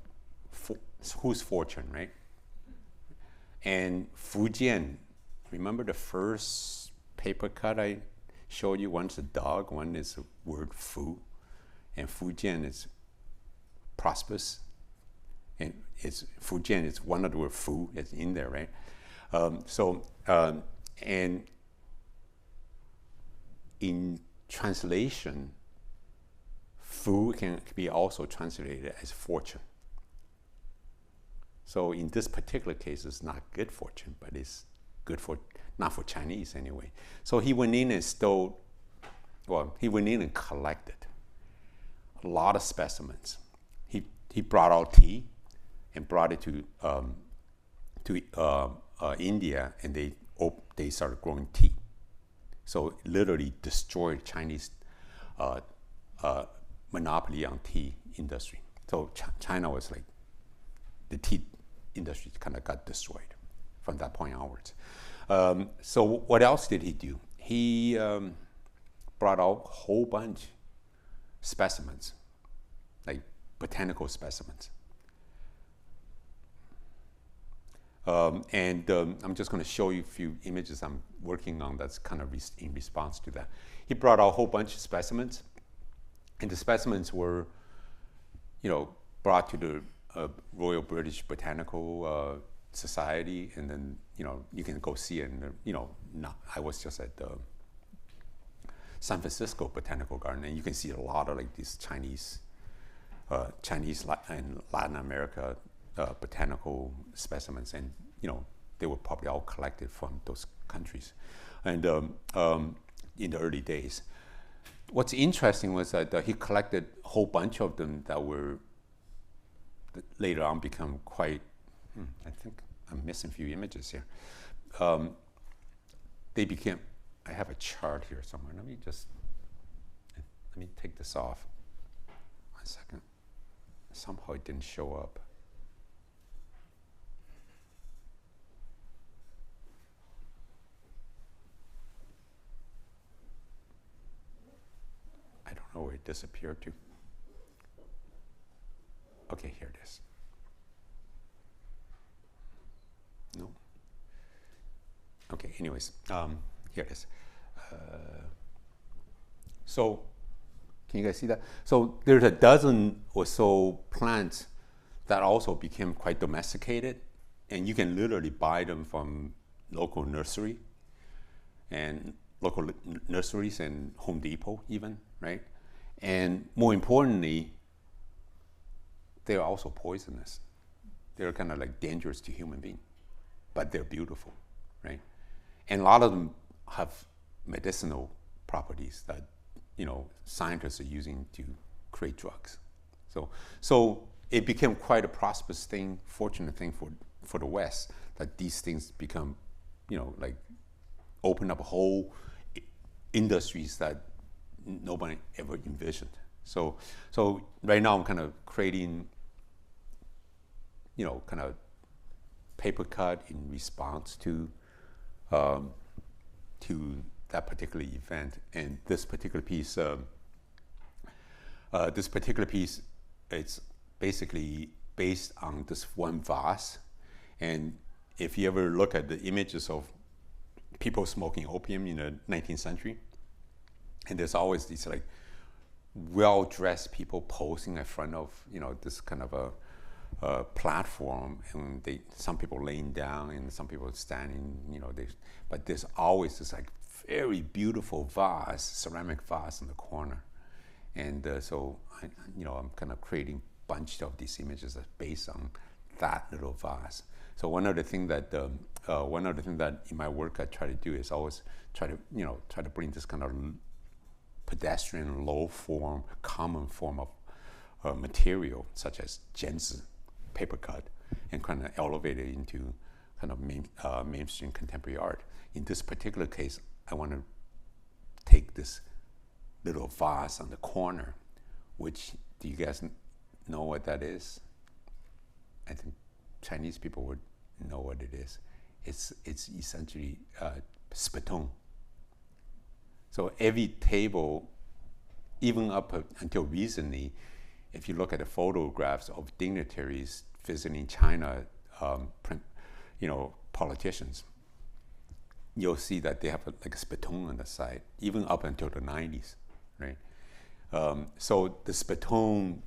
whose fortune, right? And Fujian, remember the first paper cut I showed you? One's a dog, one is the word Fu, and Fujian is prosperous, and it's Fujian is one of the word Fu, it's in there, right? And in translation, Fu can be also translated as fortune. So in this particular case, it's not good fortune, but it's good for, not for Chinese anyway. So he went in and stole, well, he went in and collected a lot of specimens. He brought out tea and brought it to India, and they started growing tea. So it literally destroyed Chinese monopoly on tea industry. So China was like, the tea industry kind of got destroyed from that point onwards. So what else did he do? He brought out a whole bunch specimens, like botanical specimens. I'm just going to show you a few images I'm working on that's kind of in response to that. He brought out a whole bunch of specimens, and the specimens were, brought to the Royal British Botanical Society, and then, you can go see it. And, I was just at the San Francisco Botanical Garden, and you can see a lot of like these Chinese and Latin America botanical specimens, and they were probably all collected from those countries, and in the early days. What's interesting was that he collected a whole bunch of them that were later on become quite. I think I'm missing a few images here. They became. I have a chart here somewhere. Let me take this off. 1 second. Somehow it didn't show up. I don't know where it disappeared to. Okay, here it is. No. Okay, anyways, here it is. So Can you guys see that? So there's a dozen or so plants that also became quite domesticated, and you can literally buy them from local nursery and local nurseries and Home Depot even, right? And more importantly, they're also poisonous. They're kind of like dangerous to human beings, but they're beautiful, right? And a lot of them have medicinal properties that, you know, scientists are using to create drugs. So it became quite a prosperous thing, fortunate thing for the West, that these things become, you know, like open up whole industries that nobody ever envisioned. So right now I'm kind of creating, you know, kind of paper cut in response to that particular event. And this particular piece, it's basically based on this one vase. And if you ever look at the images of people smoking opium in the 19th century, and there's always these like well-dressed people posing in front of, you know, this kind of a platform, and some people laying down and some people standing, you know, but there's always this like very beautiful vase, ceramic vase in the corner. And so I'm kind of creating a bunch of these images that's based on that little vase. So one of the things that in my work I try to do is always try to bring this kind of pedestrian, low form, common form of material, such as Jensen paper cut, and kind of elevate it into kind of mainstream contemporary art. In this particular case, I want to take this little vase on the corner, which, do you guys know what that is? I think Chinese people would know what it is. It's essentially spittoon. So every table, even up until recently, if you look at the photographs of dignitaries visiting China, politicians, you'll see that they have like a spittoon on the side, even up until the 90s, right? So the spittoon,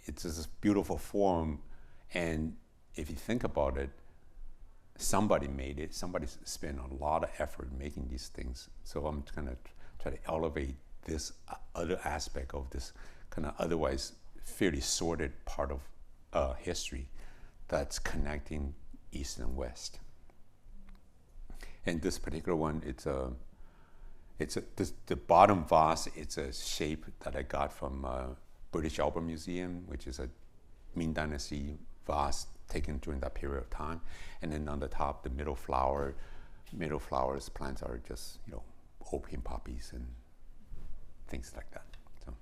it's this beautiful form, and if you think about it, somebody made it. Somebody spent a lot of effort making these things. So I'm going to try to elevate this other aspect of this kind of otherwise fairly sordid part of history that's connecting East and West. And this particular one, the bottom vase. It's a shape that I got from British Albert Museum, which is a Ming Dynasty vase taken during that period of time. And then on the top, the middle flowers plants are just, opium poppies and things like that. So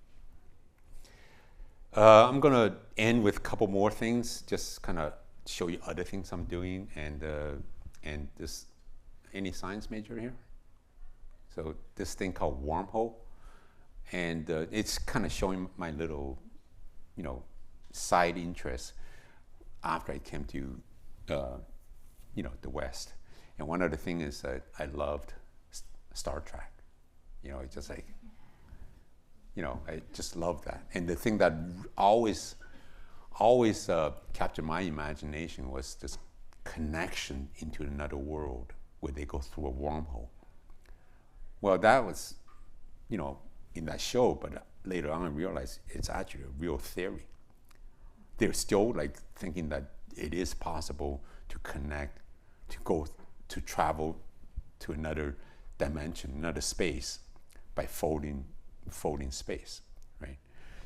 I'm gonna end with a couple more things, just kind of show you other things I'm doing, and this, any science major here? So this thing called wormhole, and it's kind of showing my little, side interest after I came to, the West. And one of the things is that I loved Star Trek. It's just like, I just love that. And the thing that always captured my imagination was this connection into another world where they go through a wormhole. Well, that was, in that show, but later on I realized it's actually a real theory. They're still like thinking that it is possible to connect, to travel to another dimension, another space, by folding space, right?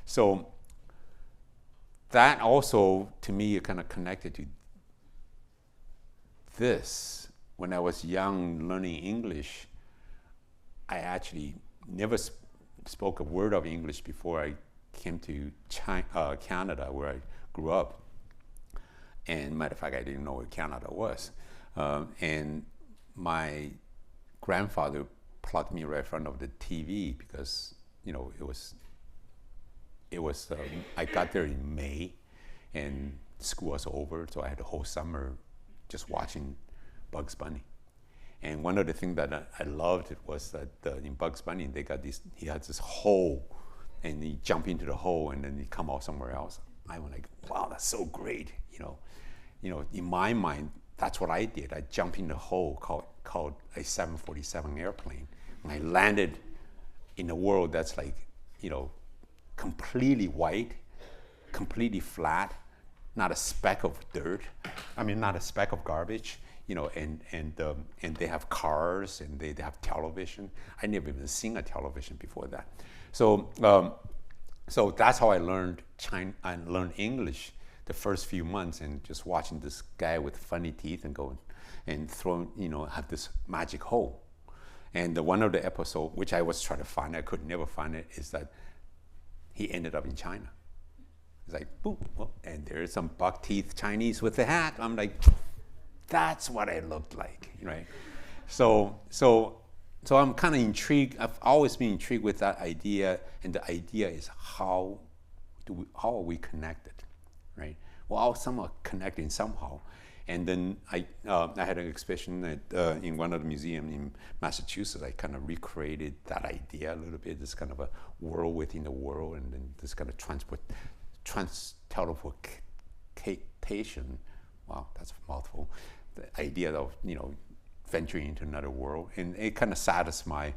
So that also, to me, kind of connected to this. When I was young, learning English, I actually never spoke a word of English before I came to Canada, where I grew up. And matter of fact, I didn't know what Canada was. And my grandfather plugged me right in front of the TV because, it was I got there in May, and school was over, so I had the whole summer just watching Bugs Bunny. And one of the things that I loved was that in Bugs Bunny, he had this whole and you jump into the hole and then you come out somewhere else. I was like, wow, that's so great. In my mind, that's what I did. I jumped in the hole called a 747 airplane. And I landed in a world that's like, completely white, completely flat, not a speck of dirt. I mean, not a speck of garbage. And they have cars and they have television. I never even seen a television before that. So that's how I learned English the first few months, and just watching this guy with funny teeth and going and throwing, have this magic hole. And one of the episodes, which I was trying to find, I could never find it, is that he ended up in China. It's like, boom, and there's some buck teeth Chinese with a hat. I'm like, that's what I looked like, right? So I'm kind of intrigued. I've always been intrigued with that idea, and the idea is how are we connected, right? We're all somewhat connecting somehow. And then I had an exhibition in one of the museums in Massachusetts. I kind of recreated that idea a little bit, this kind of a world within the world, and then this kind of teleportation. Wow, that's a mouthful. The idea of venturing into another world, and it kind of satisfied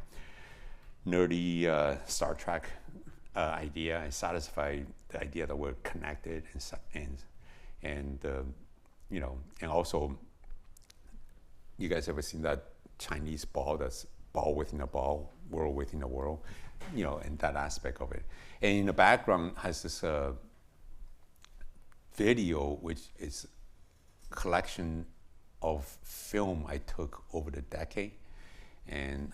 my nerdy Star Trek idea. It satisfied the idea that we're connected, and also, you guys ever seen that Chinese ball, that's ball within a ball, world within a world, and that aspect of it. And in the background has this video, which is a collection of film I took over the decade, and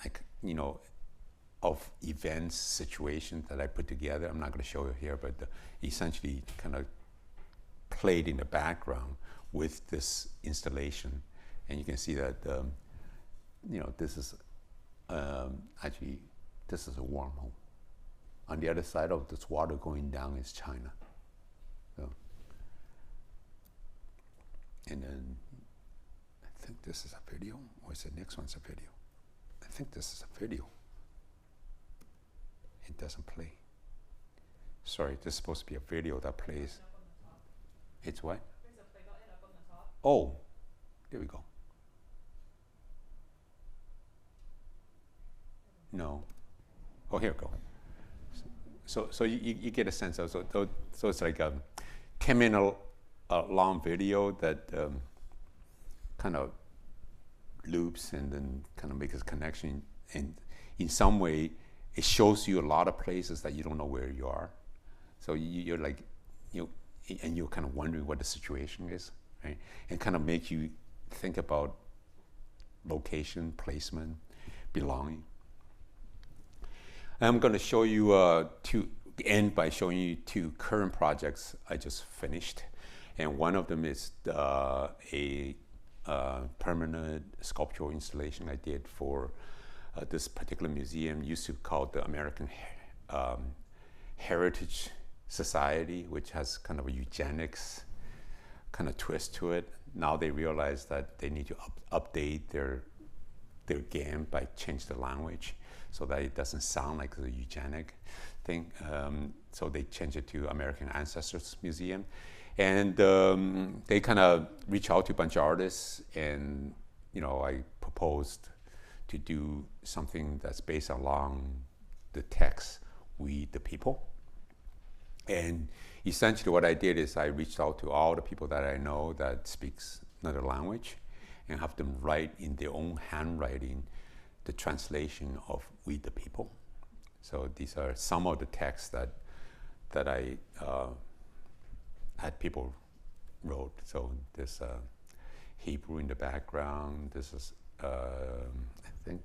of events, situations that I put together. I'm not going to show you here, but essentially kind of played in the background with this installation. And you can see that this is actually, this is a wormhole. On the other side of this water going down is China. So, and then I think this is a video, or is the next one's a video? I think this is a video. It doesn't play. Sorry, this is supposed to be a video that plays. It's what? There's a play button up on the top. Oh, there we go. No. Oh, here we go. So you get a sense of, so it's like a 10-minute long video that kind of loops and then kind of makes a connection. And in some way, it shows you a lot of places that you don't know where you are. So you're like, and you're kind of wondering what the situation is, right? And kind of make you think about location, placement, belonging. I'm going to show you end by showing you two current projects I just finished. And one of them is a permanent sculptural installation I did for this particular museum, used to call the American Heritage Society, which has kind of a eugenics kind of twist to it. Now they realize that they need to update their game by change the language so that it doesn't sound like the eugenic thing. So they changed it to American Ancestors Museum. And they kind of reach out to a bunch of artists, and I proposed to do something that's based along the text, We the People. And essentially what I did is I reached out to all the people that I know that speaks another language and have them write in their own handwriting the translation of We the People. So these are some of the texts that I had people wrote. So there's Hebrew in the background. This is, I think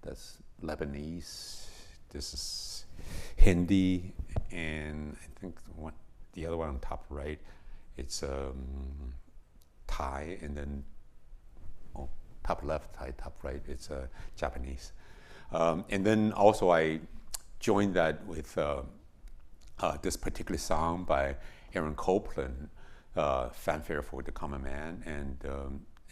that's Lebanese. This is Hindi, and I think the other one on top right, it's Thai, and then top left, Thai, top right, it's Japanese. And then also I joined that with this particular song by Aaron Copland, Fanfare for the Common Man,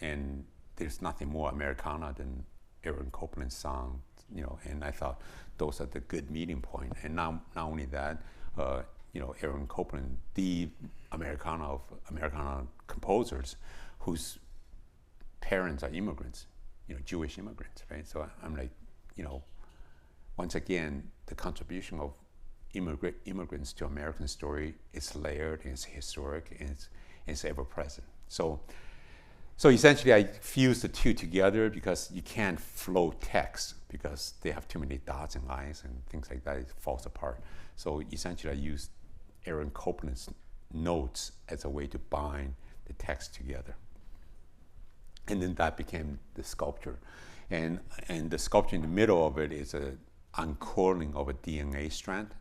and there's nothing more Americana than Aaron Copland's song, and I thought those are the good meeting point. And not only that, Aaron Copland, the Americana of Americana composers, whose parents are immigrants, Jewish immigrants, right? So I'm like, once again, the contribution of immigrants to American story is layered, and it's historic, and it's ever present. So essentially, I fuse the two together because you can't flow text because they have too many dots and lines and things like that. It falls apart. So essentially, I used Aaron Copland's notes as a way to bind the text together. And then that became the sculpture. And the sculpture in the middle of it is an uncoiling of a DNA strand,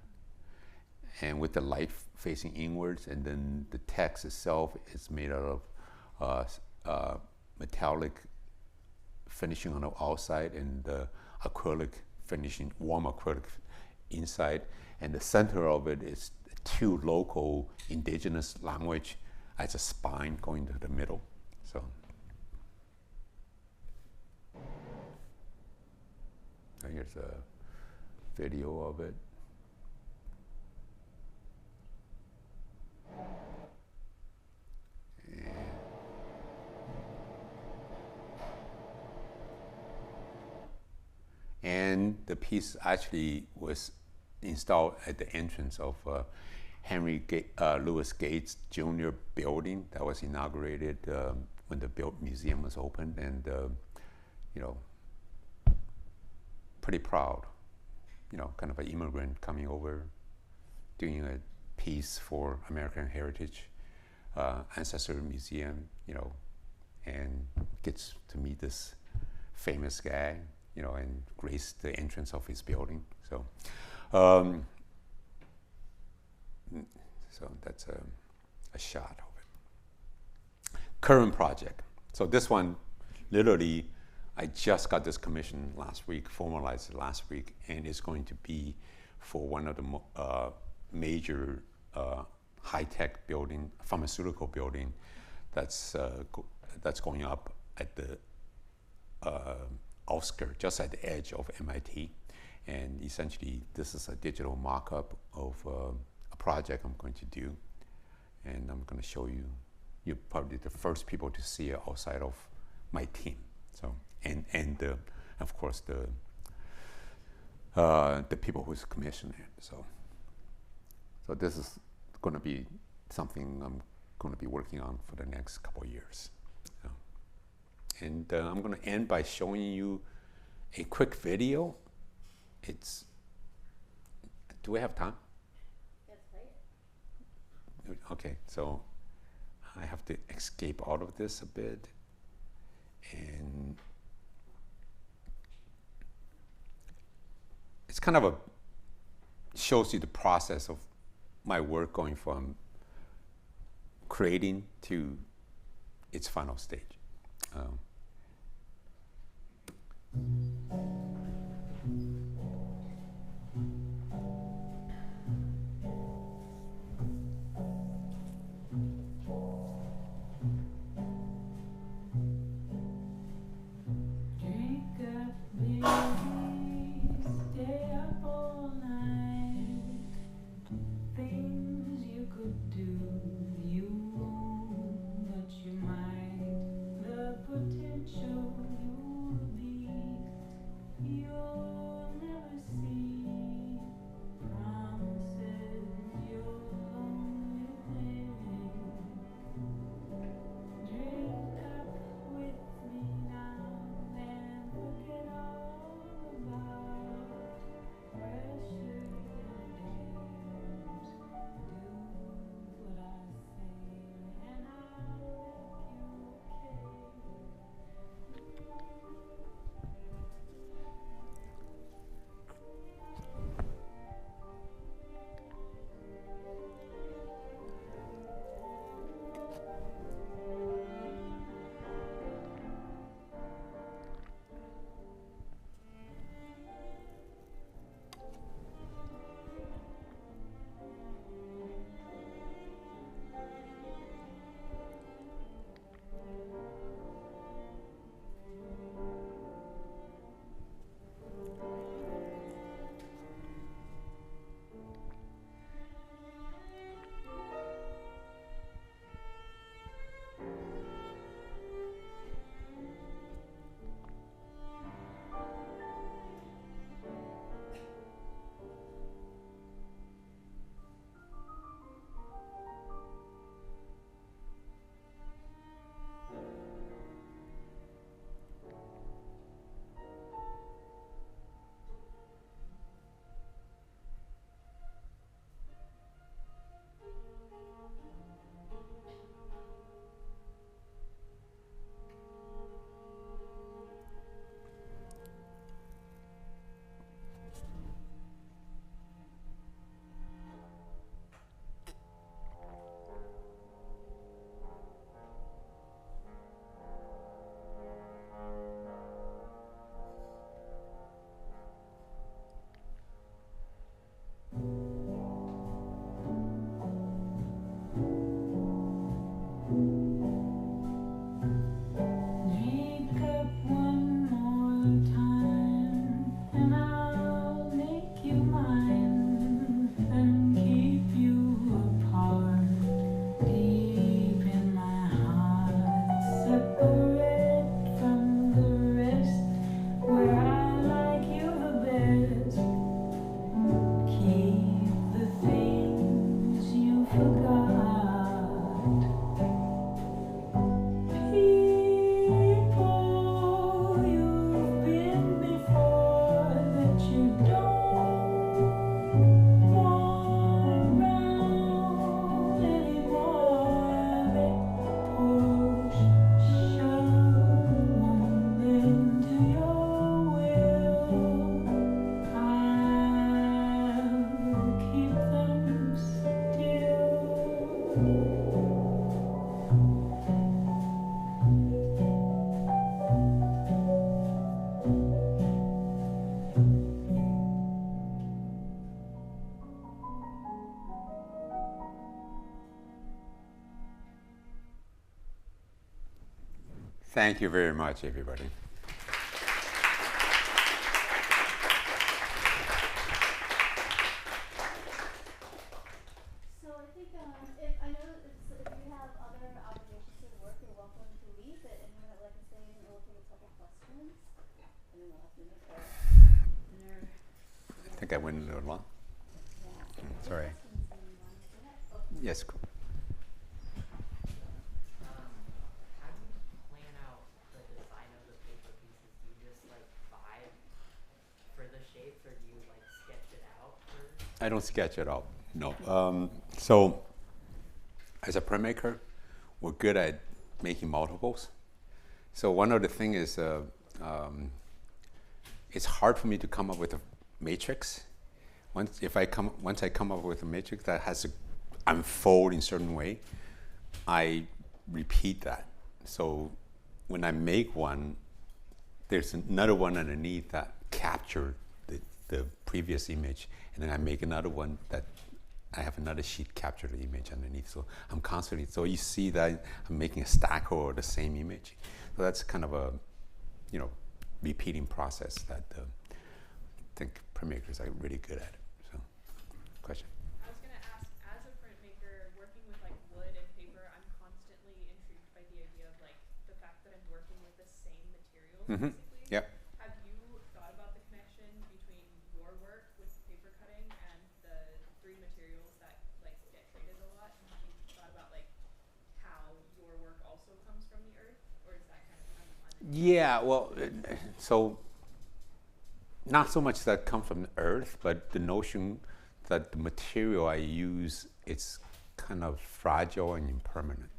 and with the light facing inwards, and then the text itself is made out of metallic finishing on the outside and the acrylic finishing, warm acrylic inside, and the center of it is two local indigenous language as a spine going to the middle. So here's a video of it. And the piece actually was installed at the entrance of Henry Louis Gates Jr. building that was inaugurated when the museum was opened, and pretty proud, kind of an immigrant coming over, doing a piece for American Heritage Ancestral Museum, and gets to meet this famous guy, and grace the entrance of his building. So that's a shot of it. Current project. So this one, literally, I just got this commission last week, formalized it last week, and it's going to be for one of the major high-tech building, pharmaceutical building, that's going up at the outskirts, just at the edge of MIT. And essentially, this is a digital mock-up of a project I'm going to do, and I'm going to show you. You're probably the first people to see it outside of my team. So, and of course the people who's commissioned it. So this is going to be something I'm going to be working on for the next couple of years. And I'm going to end by showing you a quick video. Do we have time? Let's play it. Okay, so I have to escape out of this a bit, and it's kind of shows you the process of my work going from creating to its final stage. Drink up, baby, stay up all night. Things you could do, you won't, but you might. The potential you'll be Thank you very much, everybody. So I think if I know if you have other obligations to work, you're welcome to leave. But anyone that would like to stay, and we'll take a couple questions, and then we'll have to make our dinner. I think I went a little long. Yeah. Sorry. Questions, and you want to do that? Oh. Yes. Cool. How do you plan out the design of the paper pieces? Do you just like vibe for the shapes, or do you like sketch it out first? I don't sketch it out. No. So, as a printmaker, we're good at making multiples. So one of the things is it's hard for me to come up with a matrix. Once I come up with a matrix that has to unfold in a certain way, I repeat that. So when I make one, there's another one underneath that capture the previous image, and then I make another one that I have another sheet capture the image underneath. So I'm constantly, so you see that I'm making a stack or the same image. So that's kind of a, repeating process that I think printmakers are really good at. So, question? I was gonna ask, as a printmaker, working with like wood and paper, I'm constantly intrigued by the idea of like the fact that I'm working with the same materials, Mm-hmm. basically. Yep. Have you thought about the connection between your work with paper cutting and the three materials that like get traded a lot? And have you thought about like how your work also comes from the earth, or is that kind of Yeah, well, so not so much that come from the earth, but the notion that the material I use is kind of fragile and impermanent.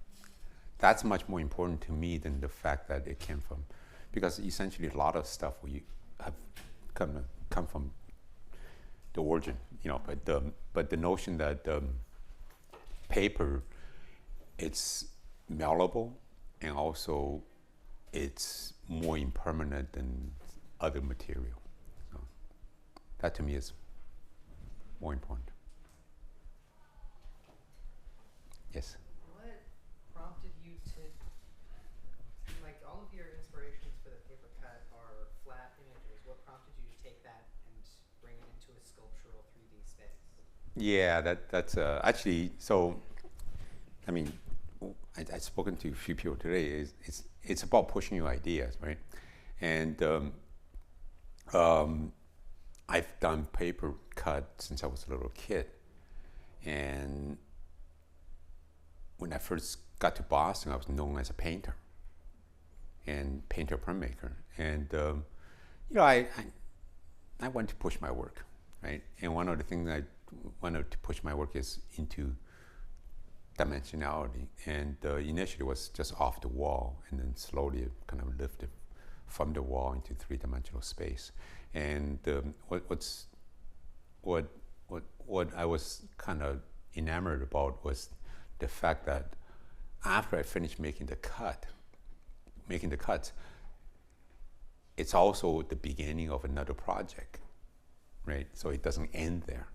That's much more important to me than the fact that it came from, because essentially a lot of stuff we have come from the origin, but the notion that paper, it's malleable, and also it's more impermanent than other material. So that to me is more important. Yes. What prompted you to, like, all of your inspirations for the paper cut are flat images. What prompted you to take that and bring it into a sculptural 3D space? Yeah, that's actually, so, I mean, I've spoken to a few people today. It's about pushing your ideas, right? And I've done paper cut since I was a little kid. And when I first got to Boston, I was known as a painter and painter printmaker. And I wanted to push my work, right? And one of the things I wanted to push my work is into dimensionality. And initially it was just off the wall, and then slowly it kind of lifted from the wall into three-dimensional space. And what I was kind of enamored about was the fact that after I finished making the cuts, it's also the beginning of another project, right? So it doesn't end there.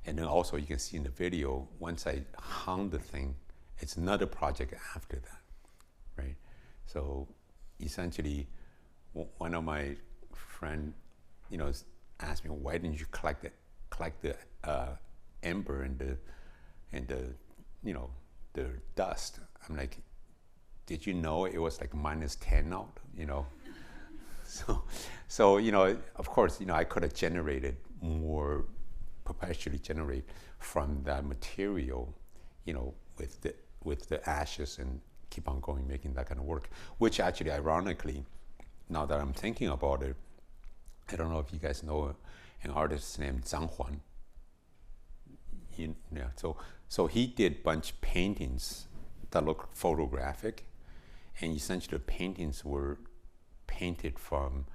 And then also you can see in the video, once I hung the thing, it's another project after that, right? So essentially, one of my friend, asked me, why didn't you collect the ember and the dust? I'm like, did you know it was like -10 out? So of course, I could have generated more, perpetually generate from that material, with the ashes, and keep on going, making that kind of work. Which actually, ironically, now that I'm thinking about it, I don't know if you guys know an artist named Zhang Huan. So he did bunch of paintings that look photographic, and essentially the paintings were painted from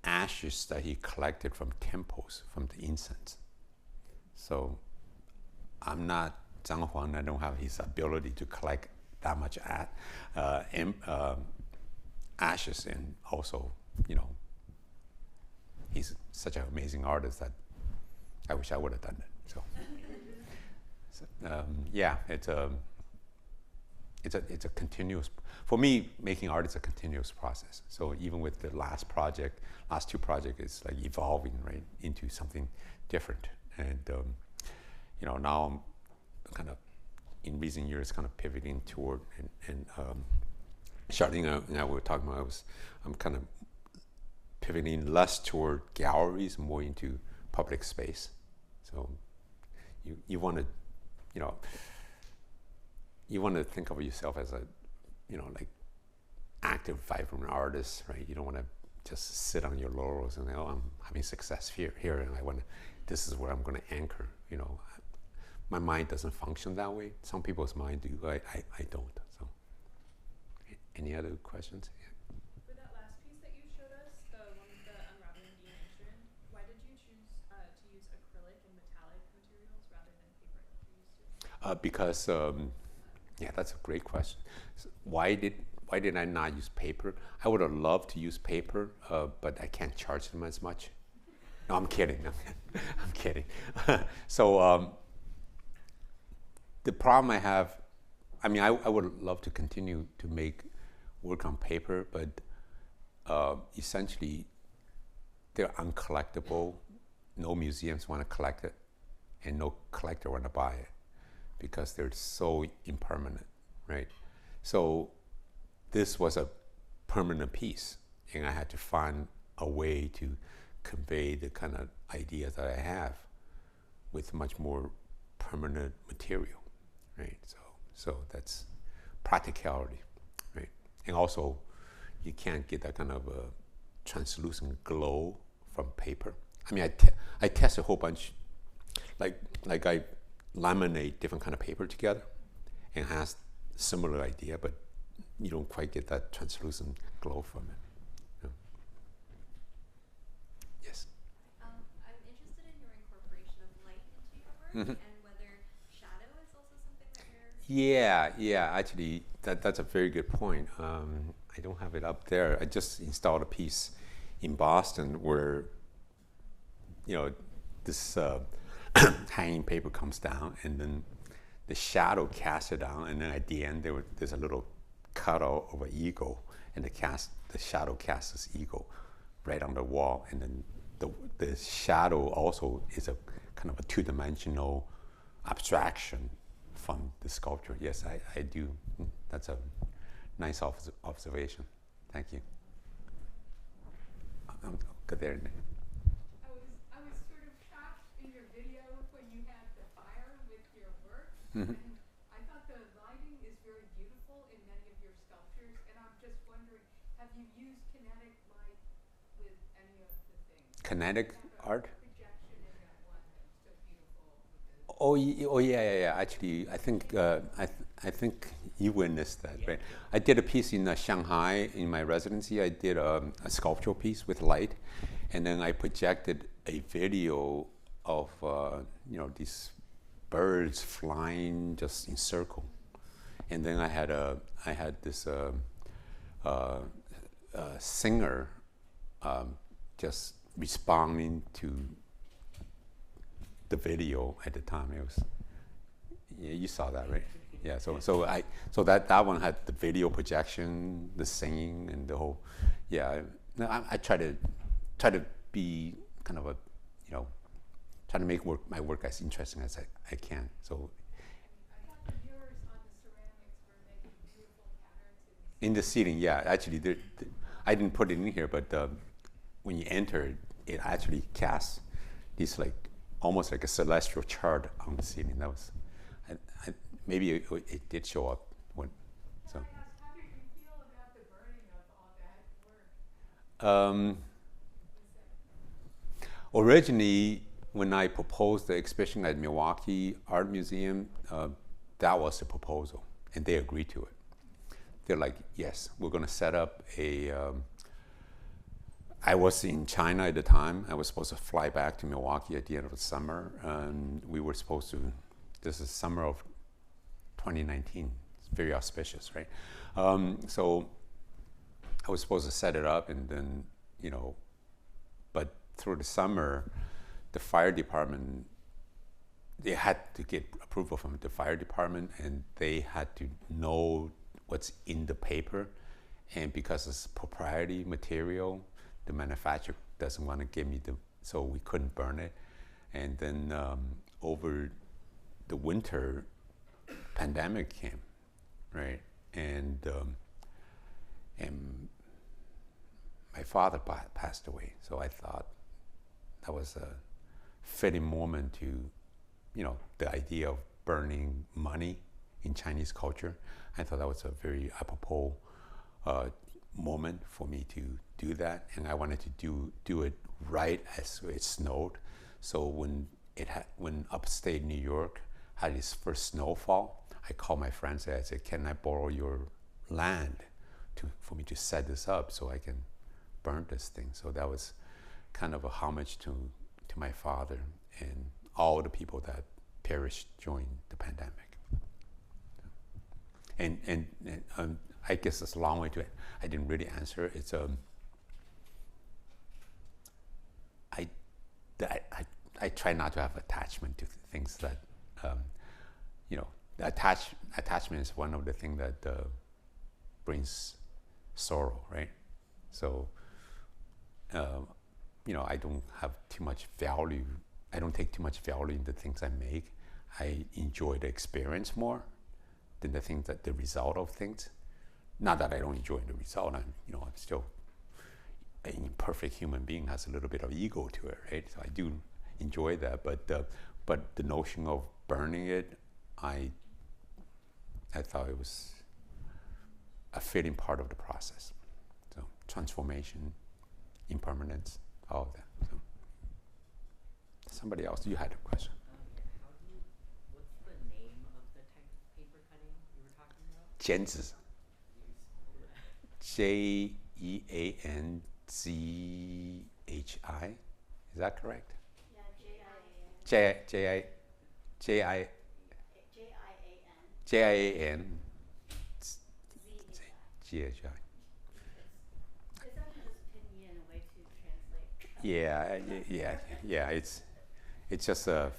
ashes that he collected from temples, from the incense. So I'm not Zhang Huan. I don't have his ability to collect that much ashes, and also, he's such an amazing artist that I wish I would have done it. So, yeah, it's it's a continuous. For me, making art is a continuous process. So even with the last two projects, it's like evolving right into something different. And now I'm kind of in recent years kind of pivoting toward and Charlene and I were talking about. I'm kind of pivoting less toward galleries, more into public space. So you want to, you want to think of yourself as a, like active, vibrant artist, right? You don't want to just sit on your laurels and I'm having success here, and this is where I'm going to anchor. My mind doesn't function that way. Some people's mind do. I don't. So, any other questions? Yeah. For that last piece that you showed us, the one with the unraveling deintegration, why did you choose to use acrylic and metallic materials rather than paper like you used to? Because that's a great question. Why did I not use paper? I would have loved to use paper, but I can't charge them as much. No, I'm kidding. I'm kidding. So the problem I have, I would love to continue to make work on paper, but essentially they're uncollectible. No museums want to collect it, and no collector want to buy it because they're so impermanent, right? So this was a permanent piece, and I had to find a way to convey the kind of ideas that I have with much more permanent material, right? So that's practicality, right? And also, you can't get that kind of a translucent glow from paper. I test a whole bunch, like I laminate different kind of paper together, and it has similar idea, but you don't quite get that translucent glow from it. Yeah. Yes. I'm interested in your incorporation of light into your work and whether shadow is also something that you're... Yeah. Actually, that's a very good point. I don't have it up there. I just installed a piece in Boston where, this hanging paper comes down, and then the shadow casts it down, and then at the end there's a little cutout of an eagle, and the shadow casts this eagle right on the wall, and then the shadow also is a kind of a two-dimensional abstraction from the sculpture. Yes, I do. That's a nice observation. Thank you. Good there. I was sort of shocked in your video when you had the fire with your work. Mm-hmm. And I thought the lighting is very beautiful in many of your sculptures, and I'm just wondering, have you used kinetic light with any of the things? Kinetic art? Projection in that one that was so beautiful with the... Oh yeah. Actually, I think you witnessed that, right? I did a piece in Shanghai in my residency. I did a sculptural piece with light, and then I projected a video of these birds flying just in circle, and then I had this singer just responding to the video at the time. It was, yeah, you saw that, right? Yeah, so that one had the video projection, the singing, and the whole. Yeah, I try to be kind of a, try to make my work as interesting as I can. So. I thought the viewers on the ceramics were making beautiful patterns In the ceiling, yeah. Actually, I didn't put it in here, but when you enter, it actually casts these almost like a celestial chart on the ceiling. That was, maybe it did show up when. So. I asked, how did you feel about the burning of all that work? Originally, when I proposed the exhibition at Milwaukee Art Museum, that was the proposal, and they agreed to it. They're like, yes, we're going to set up a. I was in China at the time. I was supposed to fly back to Milwaukee at the end of the summer, and we were supposed to. This is summer of 2019. It's very auspicious, right? So I was supposed to set it up, and then but through the summer, the fire department they had to get approval from the fire department, and they had to know what's in the paper. And because it's proprietary material, the manufacturer doesn't want to give me so we couldn't burn it. And then over the winter, pandemic came, right? And my father passed away, so I thought that was a fitting moment to, the idea of burning money in Chinese culture. I thought that was a very apropos moment for me to do that, and I wanted to do it right as it snowed. So when upstate New York had its first snowfall, I called my friends and I said, "Can I borrow your land for me to set this up so I can burn this thing?" So that was kind of a homage to my father and all the people that perished during the pandemic. And I guess it's a long way to it. I didn't really answer. It's I try not to have attachment to things that attachment is one of the things that brings sorrow, right? So I don't have too much value. I don't take too much value in the things I make. I enjoy the experience more than the result of things. Not that I don't enjoy the result. I'm still an imperfect human being, has a little bit of ego to it, right? So I do enjoy that, but the notion of burning it, I thought it was a fitting part of the process. So transformation, impermanence, all of that. So somebody else, you had a question. What's the name of the type of paper cutting you were talking about? Jianzi. Jeanzhi. Is that correct? Yeah, Jian. It's actually just pinyin, a way to translate. Yeah. It's just a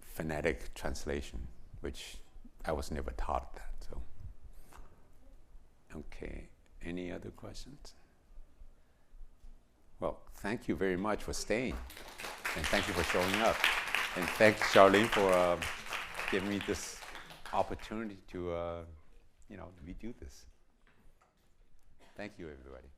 phonetic translation, which I was never taught that. So, okay. Any other questions? Well, thank you very much for staying, and thank you for showing up, and thanks Charlene for giving me this opportunity to redo this. Thank you, everybody.